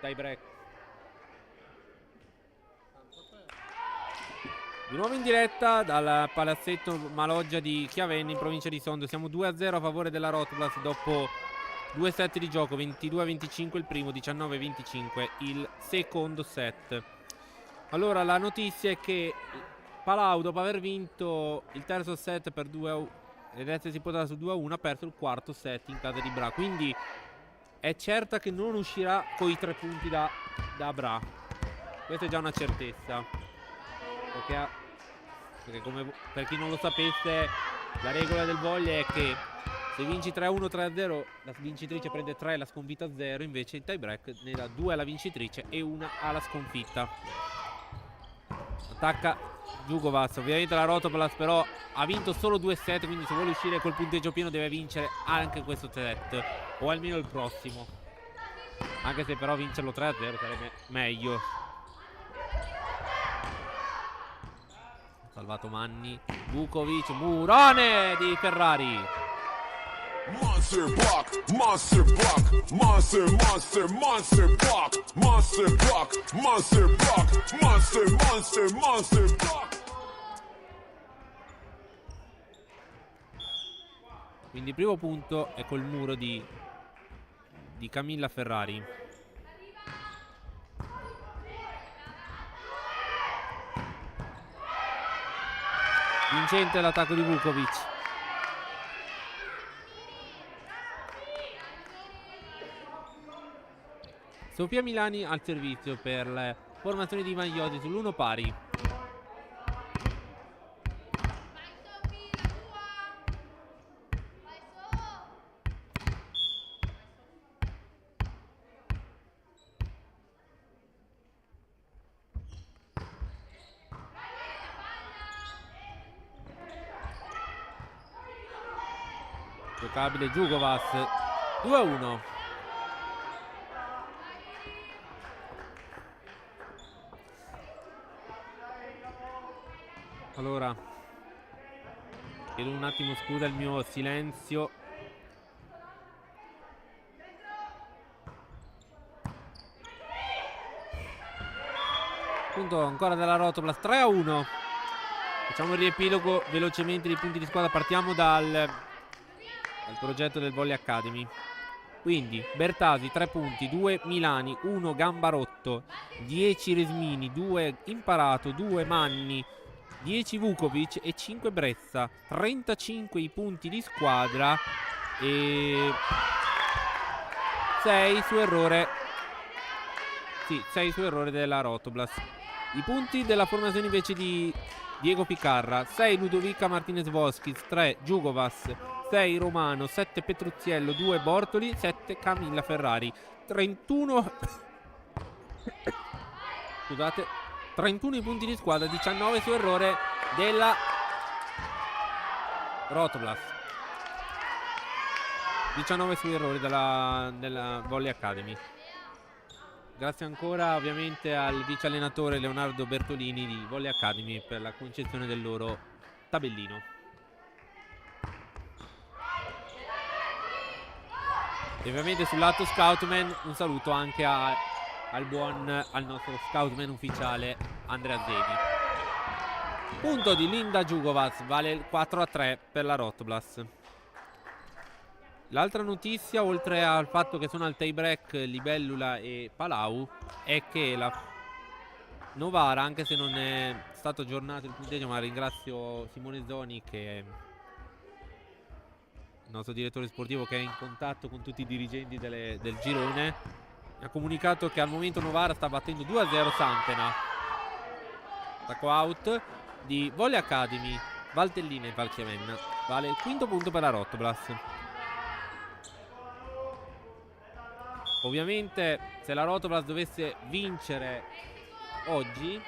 tie break. Di nuovo in diretta dal palazzetto Maloggia di Chiavenna in provincia di Sondrio. Siamo 2-0 a favore della Rotoplas dopo 2 set di gioco, 22-25 il primo, 19-25 il secondo set. Allora la notizia è che Palau, dopo aver vinto il terzo set per 2-1 ed essersi portata su 2-1, ha perso il quarto set in casa di Bra. Quindi è certa che non uscirà con i 3 punti da Bra. Questa è già una certezza. Perché come per chi non lo sapesse, la regola del volley è che se vinci 3-1, 3-0, la vincitrice prende 3 e la sconfitta 0. Invece il tie break ne dà 2 alla vincitrice e 1 alla sconfitta. Attacca Djugovac. Ovviamente la Rotoplas però ha vinto solo 2 set, quindi se vuole uscire col punteggio pieno deve vincere anche questo set, o almeno il prossimo. Anche se però vincerlo 3-0 sarebbe meglio. Salvato Manni, Vukovic, Murone di Ferrari. Monster block, monster block, monster, monster, monster block, monster block, monster block, monster, monster, monster block. Quindi il primo punto è col muro di Camilla Ferrari. Vincente l'attacco di Vukovic. Sofia Milani al servizio per le formazioni di Magliotti sull'1 pari. Giocabile Djugovac, 2-1. Allora, chiedo un attimo scusa il mio silenzio. Punto ancora della Rotoplas, 3-1. Facciamo il riepilogo velocemente dei punti di squadra. Partiamo dal progetto del Volley Academy. Quindi Bertasi 3 punti, 2 Milani, 1 Gambarotto, 10 Resmini, 2 Imparato, 2 Manni, 10 Vukovic e 5 Brezza. 35 i punti di squadra e 6 su errore. Sì, 6 su errore della Rotoplas. I punti della formazione invece di Diego Picarra: 6 Ludovica Martinez Voskis, 3 Djugovac, 6 Romano, 7 Petruzziello, 2 Bortoli, 7 Camilla Ferrari. 31 scusate, 31 i punti di squadra, 19 su errore della Rotoplas. 19 su errore della Volley Academy. Grazie ancora ovviamente al vice allenatore Leonardo Bertolini di Volley Academy per la concezione del loro tabellino. E ovviamente sul lato Scoutman un saluto anche al nostro Scoutman ufficiale Andrea Zevi. Punto di Linda Djugovac, vale il 4-3 per la Rotoplas. L'altra notizia, oltre al fatto che sono al tie break Libellula e Palau, è che la Novara, anche se non è stato aggiornato il punteggio, ma ringrazio Simone Zoni, che è il nostro direttore sportivo, che è in contatto con tutti i dirigenti del girone, ha comunicato che al momento Novara sta battendo 2-0 Santena. Attacco out di Volley Academy, Valtellina e Valchiavenna. Vale il quinto punto per la Rotoplas. Ovviamente se la Rotoplas dovesse vincere oggi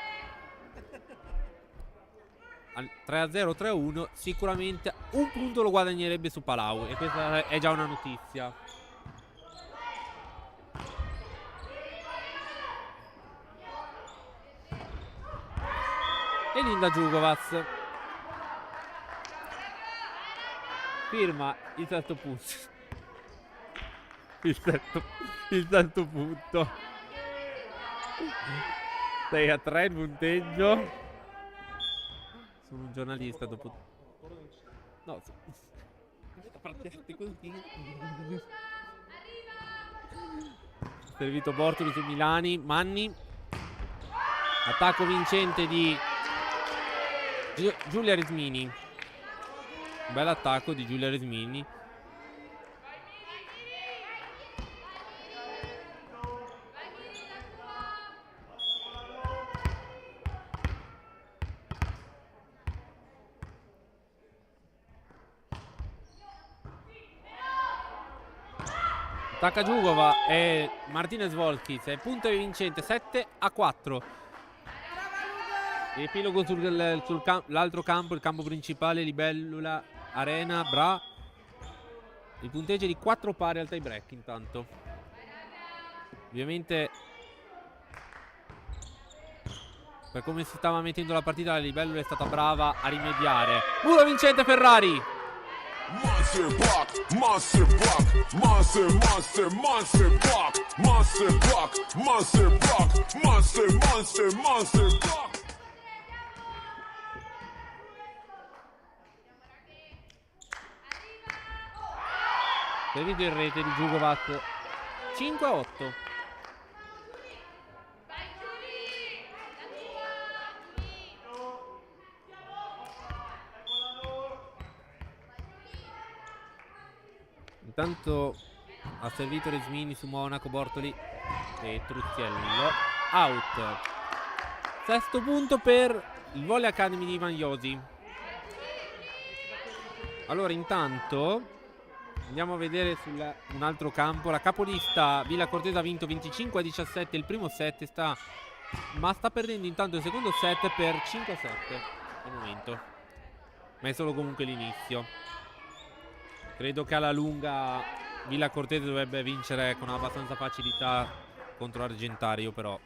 3-0, 3-1, sicuramente un punto lo guadagnerebbe su Palau, e questa è già una notizia. E Linda Djugovac firma il terzo punto. Il terzo punto. 6-3 il punteggio. Sono un giornalista dopo... No, servito Bortoli su Milani. Manni. Attacco vincente di Giulia Resmini. Bel attacco di Giulia Resmini. Attacca Giugova e Martinez Volkis. È punto vincente 7-4. Epilogo sull'altro campo, il campo principale, Libellula Arena Bra. Il punteggio è di 4 pari al tie break intanto. Ovviamente per come si stava mettendo la partita la Libellula è stata brava a rimediare. Muro vincente Ferrari. Monster block, monster block, monster, monster, monster block, monster block, monster block, monster, monster, monster block. Servito in rete di Djugovac. 5-8. Intanto ha servito Resmini su Monaco, Bortoli e Truziello. Out. Sesto punto per il Volley Academy di Ivan Iosi. Allora intanto andiamo a vedere un altro campo. La capolista Villa Cortese ha vinto 25-17 il primo set, ma sta perdendo intanto il secondo set per 5-7 al momento. Ma è solo comunque l'inizio. Credo che alla lunga Villa Cortese dovrebbe vincere con abbastanza facilità contro Argentario, però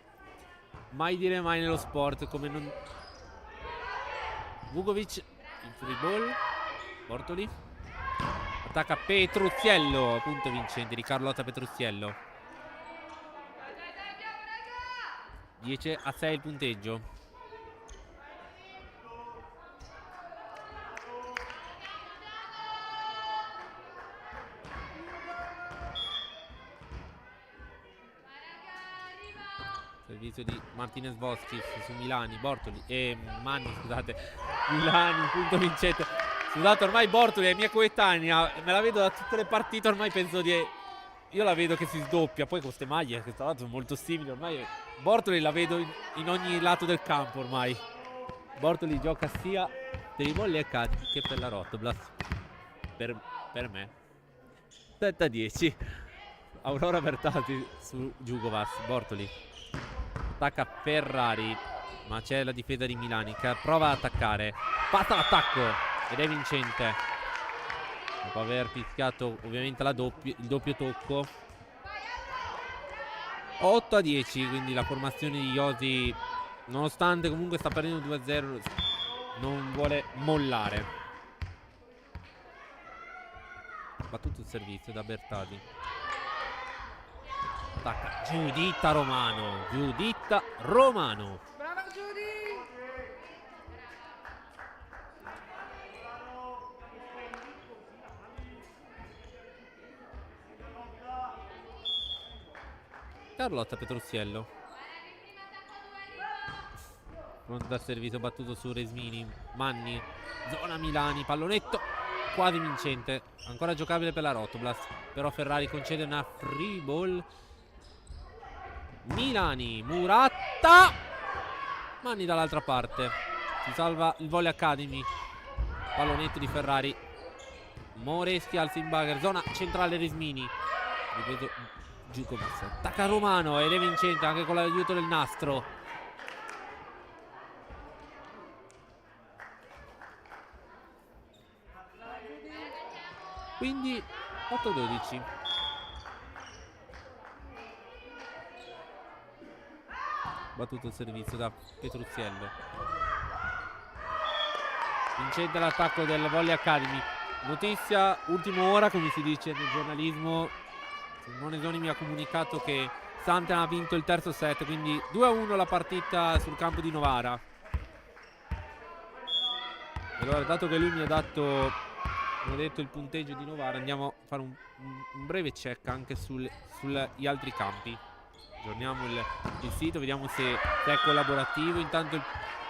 mai dire mai nello sport. Come non... Vugovic, il free ball. Bortoli attacca Petruziello, punto vincente di Carlotta Petruziello. 10-6 il punteggio. Servizio di Martinez Volkis su Milani, Bortoli e Manni, scusate. Milani, punto vincente. Scusate, ormai Bortoli è mia coetanea, me la vedo da tutte le partite, ormai penso di... Io la vedo che si sdoppia, poi con queste maglie che tra l'altro sono molto simili, ormai Bortoli la vedo in ogni lato del campo ormai. Bortoli gioca sia per i Volley Academy che per la Rotoblas. Per me. 7-10. Aurora Bertazzi su Djugovac, Bortoli. Attacca Ferrari, ma c'è la difesa di Milani che prova ad attaccare. Passa l'attacco ed è vincente. Dopo aver fischiato ovviamente il doppio tocco. 8-10, quindi la formazione di Iosi, nonostante comunque sta perdendo 2-0, non vuole mollare. Battuto il servizio da Bertazzi. Attacca Giuditta Romano. Giuditta Romano. Brava Giudi! Carlotta Petruziello. Pronto al servizio battuto su Resmini. Manni. Zona Milani. Pallonetto. Quasi vincente. Ancora giocabile per la Rotoblas. Però Ferrari concede una free ball. Milani, Muratta. Manni dall'altra parte. Si salva il Volley Academy. Pallonetto di Ferrari. Moreschi al Simbager. Zona centrale Resmini. Ripeto, Djugovac. Attacca Romano ed è vincente anche con l'aiuto del nastro. Quindi 8-12. Battuto il servizio da Petruziello. Vincente l'attacco del Volley Academy. Notizia ultima ora, come si dice nel giornalismo. Simone Zoni mi ha comunicato che Santen ha vinto il terzo set, quindi 2-1 la partita sul campo di Novara. Allora, dato che lui mi ha dato, come detto, il punteggio di Novara, andiamo a fare un breve check anche sugli altri campi. Aggiorniamo il sito, vediamo se è collaborativo. Intanto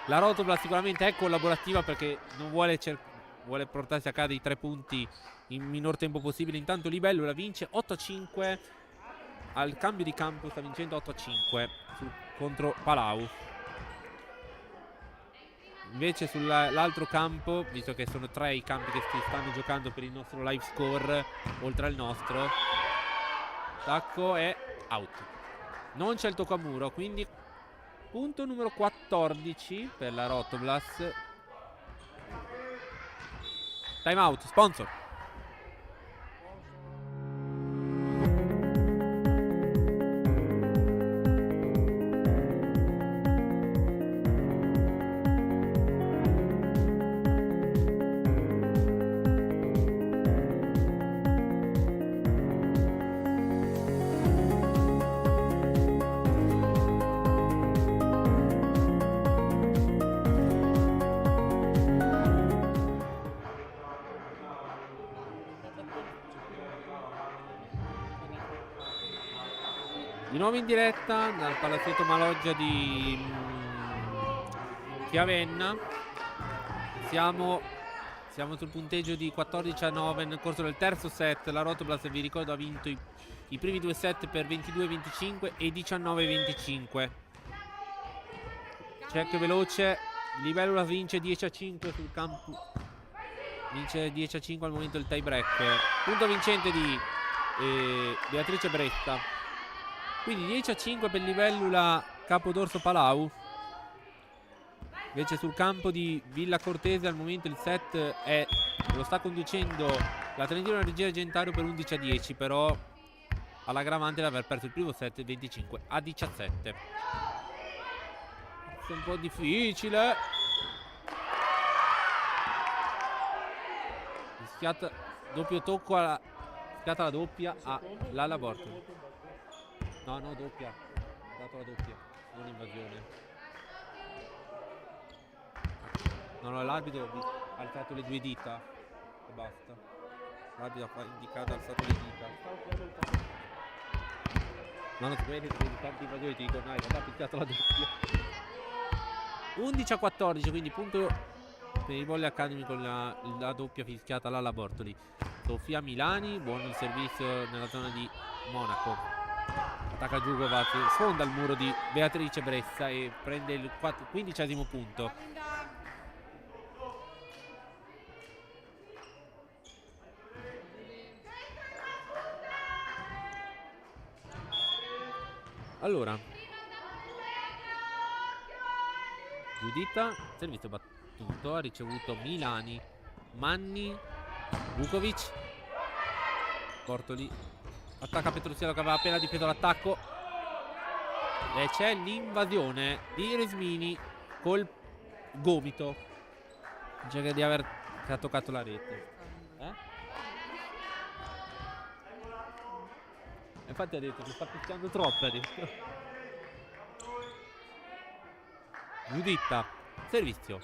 la Rotoblas sicuramente è collaborativa perché non vuole portarsi a casa dei 3 punti in minor tempo possibile. Intanto Libellula vince 8-5 al cambio di campo, sta vincendo 8-5 contro Palau. Invece sull'altro campo, visto che sono 3 i campi che si stanno giocando per il nostro live score oltre al nostro, tacco è out, non c'è il tocco a muro, quindi punto numero 14 per la Rotoblas. Time out, sponsor. Di nuovo in diretta dal palazzetto Maloggia di Chiavenna. Siamo sul punteggio di 14-9 nel corso del terzo set. La Rotoblas, vi ricordo, ha vinto i primi 2 set per 22-25 e 19-25. Check veloce. Libellula vince 10-5 sul campo. Vince 10-5 al momento del tie break. Punto vincente di Beatrice Bretta. Quindi 10-5 per Libellula Capodorso Palau. Invece sul campo di Villa Cortese al momento il set lo sta conducendo la Trentino Energia Argentario per 11-10, però all'aggravante di aver perso il primo set 25-17. È un po' difficile. Schiatta, doppio tocco schiatta la doppia a Lalla Bortoli. No, doppia. Ha dato la doppia, non invasione. No, l'arbitro ha alzato le 2 dita e basta. L'arbitro ha indicato, ha alzato le dita. No, ti vedi tanti invasioni, ti dico, no, ha picchiato la doppia. 11-14, quindi punto per i Volley Academy con la doppia fischiata Lalla Bortoli. Sofia Milani, buono il servizio nella zona di Monaco. Attacca Giugova, sfonda il muro di Beatrice Bressa e prende il 15° punto. Allora, Giuditta, servizio battuto, ha ricevuto Milani, Manni, Vukovic, Bortoli. Attacca Petrucciello che aveva appena difeso l'attacco. E c'è l'invasione di Resmini col gomito. Dice che ha toccato la rete. Infatti ha detto che sta picchiando troppo. Giuditta, servizio.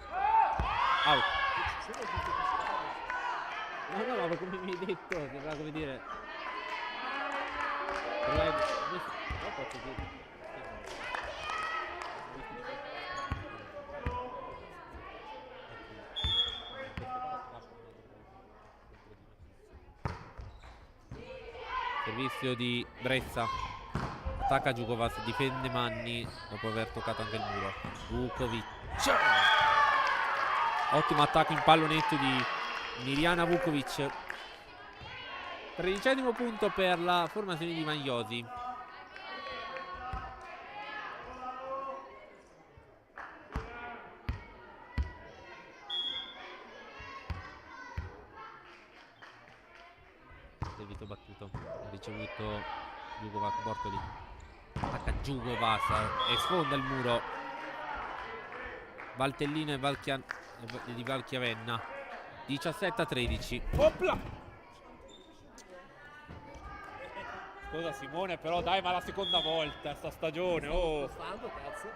Out. No, ma come mi hai detto, sembrava come dire. Servizio di Bressa. Attacca Giugovas, difende Manni dopo aver toccato anche il muro. Vukovic. Ottimo attacco in pallonetto di Mirjana Vukovic. 13° punto per la formazione di Magliosi. Servizio battuto, ha ricevuto Giugovac, Bortoli. Attacca Giugovac e sfonda il muro. Valtellino e di Valchiavenna. 17-13. Opla! Scusa Simone, però dai, ma la seconda volta sta stagione, oh. Stando, cazzo.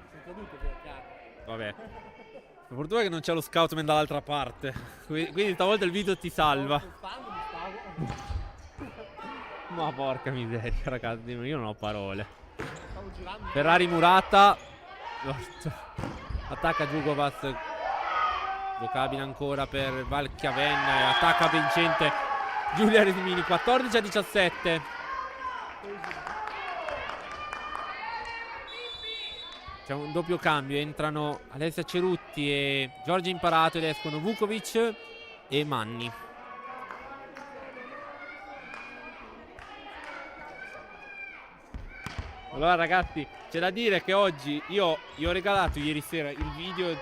Sono caduto per caso. Vabbè. Per fortuna che non c'è lo scoutman dall'altra parte. Quindi stavolta il video ti salva. Stando, mi stavo. Ma porca miseria, ragazzi, io non ho parole. Stavo girando. Ferrari Murata. Attacca Djugovac. Giocabile ancora per Valchiavenna. E attacca vincente Giulia Resmini. 14-17. C'è un doppio cambio. Entrano Alessia Cerutti e Giorgia Imparato ed escono Vukovic e Manni. Allora ragazzi, c'è da dire che oggi io gli ho regalato ieri sera il video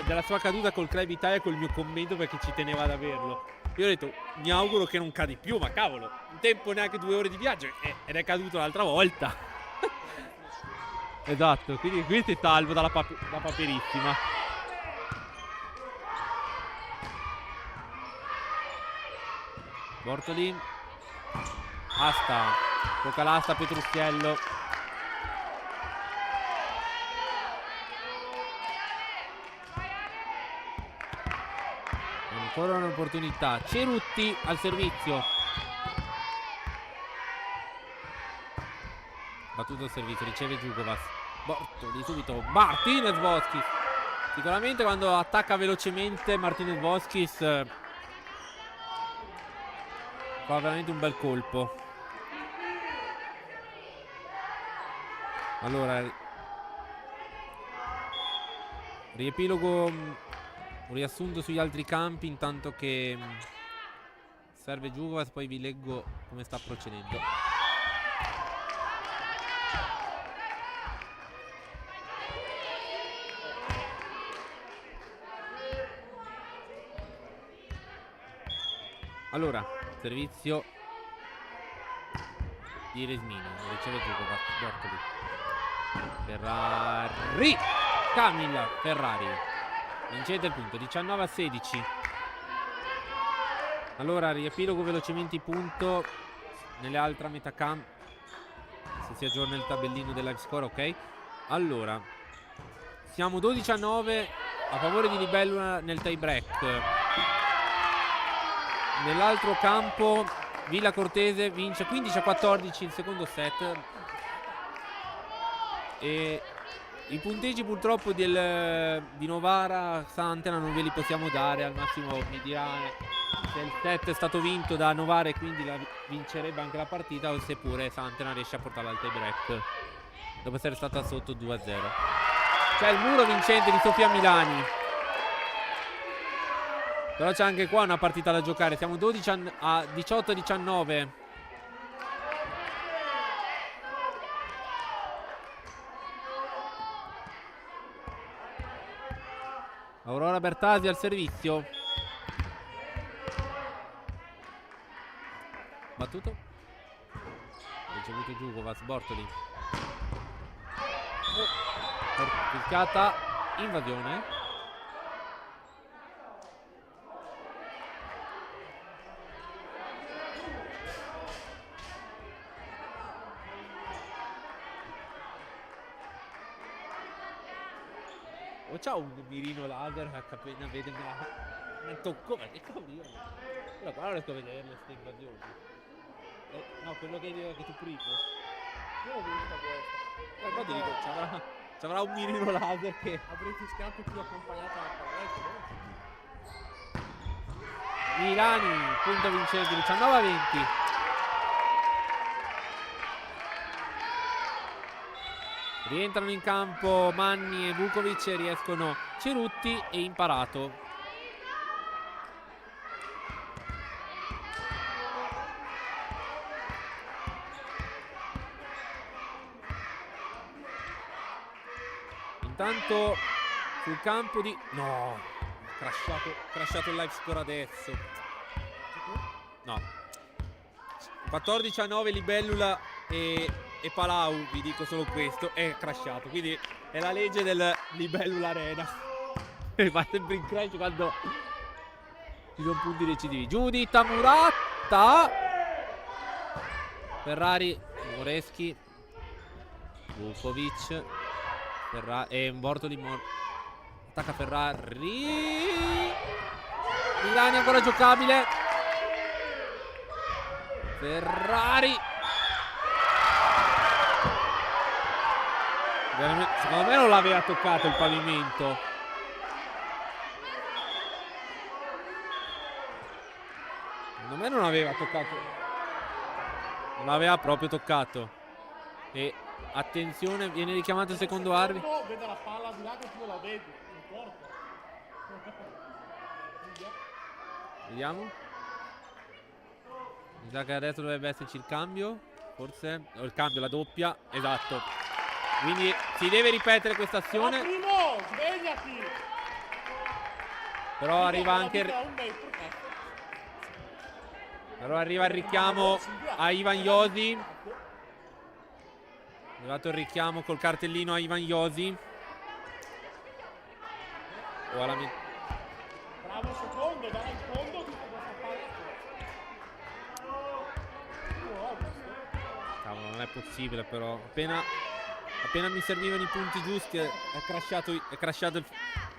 della sua caduta col Club Italia col mio commento perché ci teneva ad averlo. Io ho detto, mi auguro che non cadi più, ma cavolo, in tempo neanche 2 ore di viaggio ed è caduto l'altra volta. Esatto, quindi questo è salvo da paperissima. Bortoli. Asta, tocca l'asta Petrucchiello. Ancora un'opportunità. Cerutti al servizio. Battuto il servizio, riceve Djugovac. Bortoli subito. Martinez Voskis. Sicuramente quando attacca velocemente Martinez Voskis fa veramente un bel colpo. Allora, riepilogo, un riassunto sugli altri campi intanto che serve Djugovac, poi vi leggo come sta procedendo. Allora, servizio di Resmini, riceve Djugovac, Bortoli. Ferrari, Camilla Ferrari. Vincete il punto, 19-16. Allora, riepilogo velocemente i punti nelle altre metà campo. Se si aggiorna il tabellino del live score, ok? Allora, siamo 12-9 a favore di Libellula nel tie break. Nell'altro campo Villa Cortese vince 15-14 il secondo set. E i punteggi purtroppo di Novara Santena non ve li possiamo dare. Al massimo mi dirà se il set è stato vinto da Novara e quindi vincerebbe anche la partita, o se pure Santena riesce a portarla al tie break dopo essere stata sotto 2-0. C'è il muro vincente di Sofia Milani. Però c'è anche qua una partita da giocare. Siamo 18-19. Aurora Bertasi al servizio. Battuto. Ricevuto Djugovac, Bortoli. Fischiata. Invasione. O c'ha un mirino laser appena vede ma tocco, ma che cavolo io. Però qua non riesco a vedere queste invasioni. No, quello che tu prima. Io ho visto questo. Infatti dico, c'avrà un mirino laser che Avrei fischiato più accompagnato alla palestra. Milani, punto vincente, 19-20. Rientrano in campo Manni e Vukovic e riescono Cerutti e Imparato. Intanto sul campo di... No, crashato il live score adesso. No. 14-9 Libellula e Palau, vi dico solo questo, è crashato, quindi è la legge del Libellula Arena. Va sempre in crash quando ci sono punti decisivi. Giuditta Muratta Ferrari, Moreschi, Vukovic, e Bortoli. Attacca Ferrari. Milani ancora giocabile. Ferrari. Secondo me non l'aveva toccato il pavimento. Secondo me non aveva toccato. Non l'aveva proprio toccato. E attenzione, viene richiamato il secondo arbitro. Vede la palla di là che tu la vedi. Non importa. Vediamo. Mi sa che adesso dovrebbe esserci il cambio. Forse. O il cambio, la doppia. Esatto. Quindi si deve ripetere questa azione. Primo, svegliati. Però arriva anche. Però arriva il richiamo a Ivan Josi. È arrivato il richiamo col cartellino a Ivan Josi. Bravo secondo, dai in fondo tutta questa palla. Cavolo, non è possibile però. Appena mi servivano i punti giusti è crashato il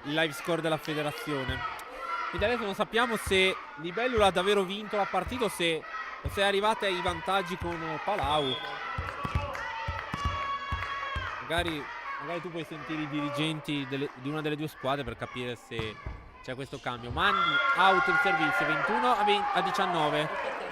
live score della federazione. Quindi adesso non sappiamo se Libellula ha davvero vinto la partita o se è arrivata ai vantaggi con Palau. Magari tu puoi sentire i dirigenti di una delle due squadre per capire se c'è questo cambio. Man out il servizio 21 a 19.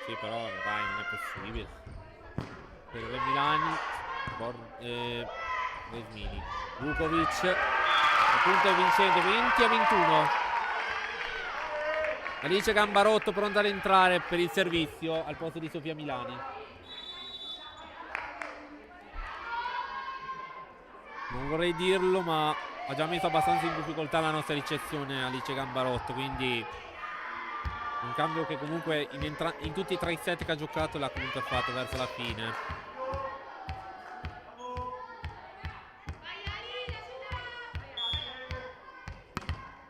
Sì, però dai, non è possibile. Per il Milani, Vesmini, Vukovic, appunto è vincente, 20 a 21. Alice Gambarotto pronta ad entrare per il servizio al posto di Sofia Milani. Non vorrei dirlo, ma ha già messo abbastanza in difficoltà la nostra ricezione Alice Gambarotto, quindi un cambio che comunque in tutti e tre i set che ha giocato l'ha comunque fatto verso la fine.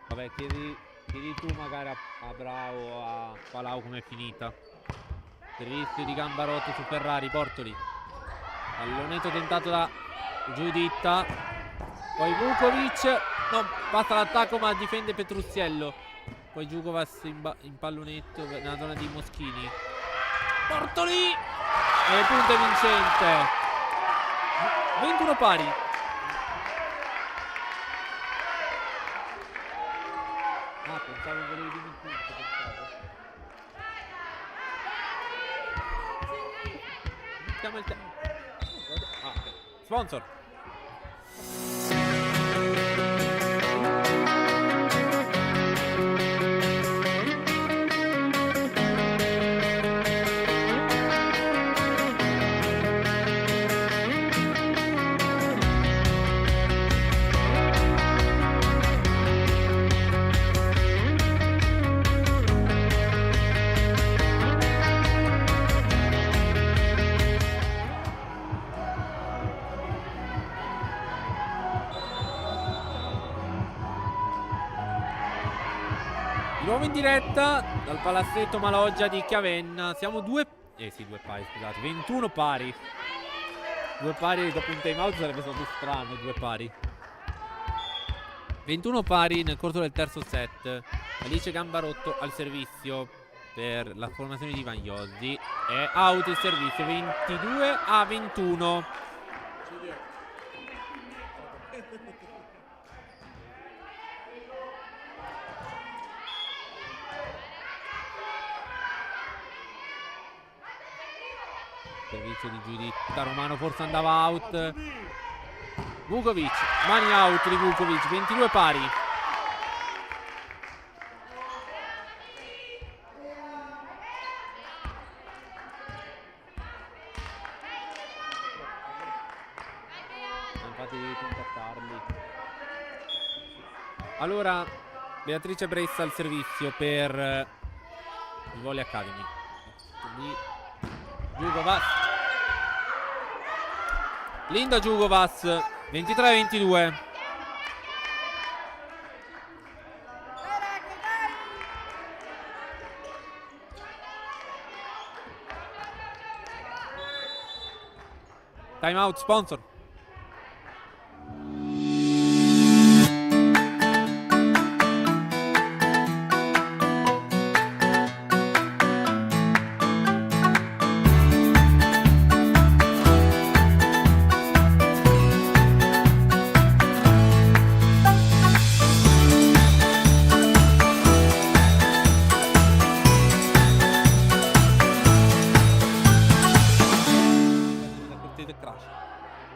Vabbè, chiedi tu magari a Bravo o a Palau com'è finita. Servizio di Gambarotto su Ferrari, Bortoli. Pallonetto tentato da Giuditta. Poi Vukovic. No, passa l'attacco ma difende Petruzziello. Poi Giugovas in pallonetto nella zona di Moschini. Bortoli! E il punto è vincente. 21 pari. Ah, pensavo volevi dirmi il punto. Mettiamo il tempo. Ah, ok. Sponsor. Di nuovo in diretta dal palazzetto Maloggia di Chiavenna. Siamo due pari, scusate, 21 pari. Due pari dopo un time out sarebbe stato strano, due pari. 21 pari nel corso del terzo set. Alice Gambarotto al servizio per la formazione di Ivan Iosdi. È out il servizio, 22 a 21. Servizio di Giuditta, Romano forse andava out. Vukovic, mani out di Vukovic, 22 pari. Infatti devi contattarli. Allora, Beatrice Bressa al servizio per il Volley Academy. Quindi Giugovas Linda Djugovac 23-22. Time out sponsor.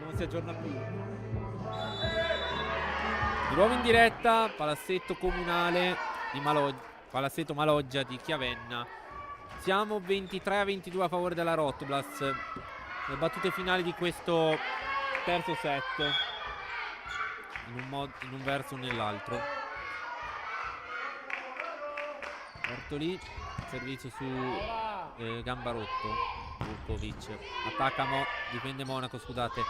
Non si aggiorna più. Di nuovo in diretta, palazzetto comunale di palazzetto Maloggia di Chiavenna. Siamo 23-22 a favore della Rotoblas. Le battute finali di questo terzo set, in un verso o nell'altro. Bortolì, servizio su Gambarotto. Vukovic attacca, difende Monaco, scusate.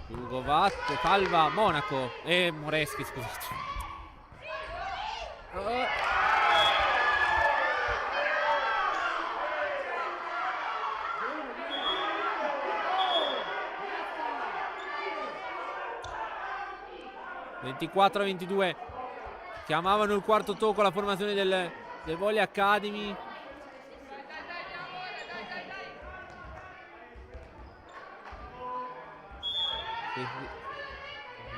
Djugovac salva Monaco e Moreschi, scusate. (24-22). Chiamavano il quarto tocco la formazione del Volley Academy.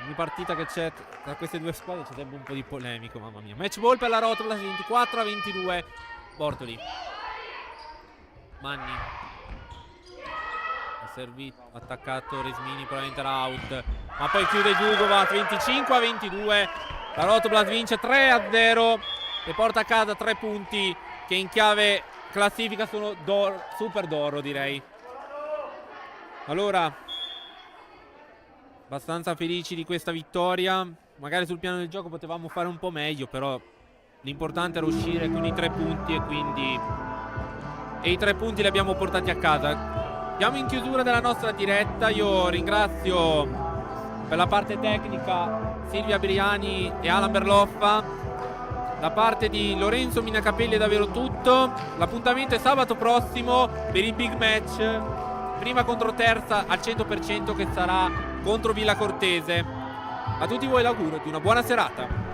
Ogni partita che c'è tra queste due squadre c'è sempre un po' di polemico, mamma mia. Match ball per la Rotoblas, 24-22. Bortoli, Manni, servito, attaccato Resmini, probabilmente era out, ma poi chiude Djugovac, 25-22. La Rotoblas vince 3-0 e porta a casa 3 punti che in chiave classifica sono super d'oro, direi. Allora, abbastanza felici di questa vittoria. Magari sul piano del gioco potevamo fare un po' meglio, però l'importante era uscire con i 3 punti e i 3 punti li abbiamo portati a casa. Siamo in chiusura della nostra diretta. Io ringrazio per la parte tecnica Silvia Briani e Alan Berloffa. Da parte di Lorenzo Minacapelli è davvero tutto. L'appuntamento è sabato prossimo per il big match, prima contro terza al 100%, che sarà contro Villa Cortese. A tutti voi l'augurio di una buona serata.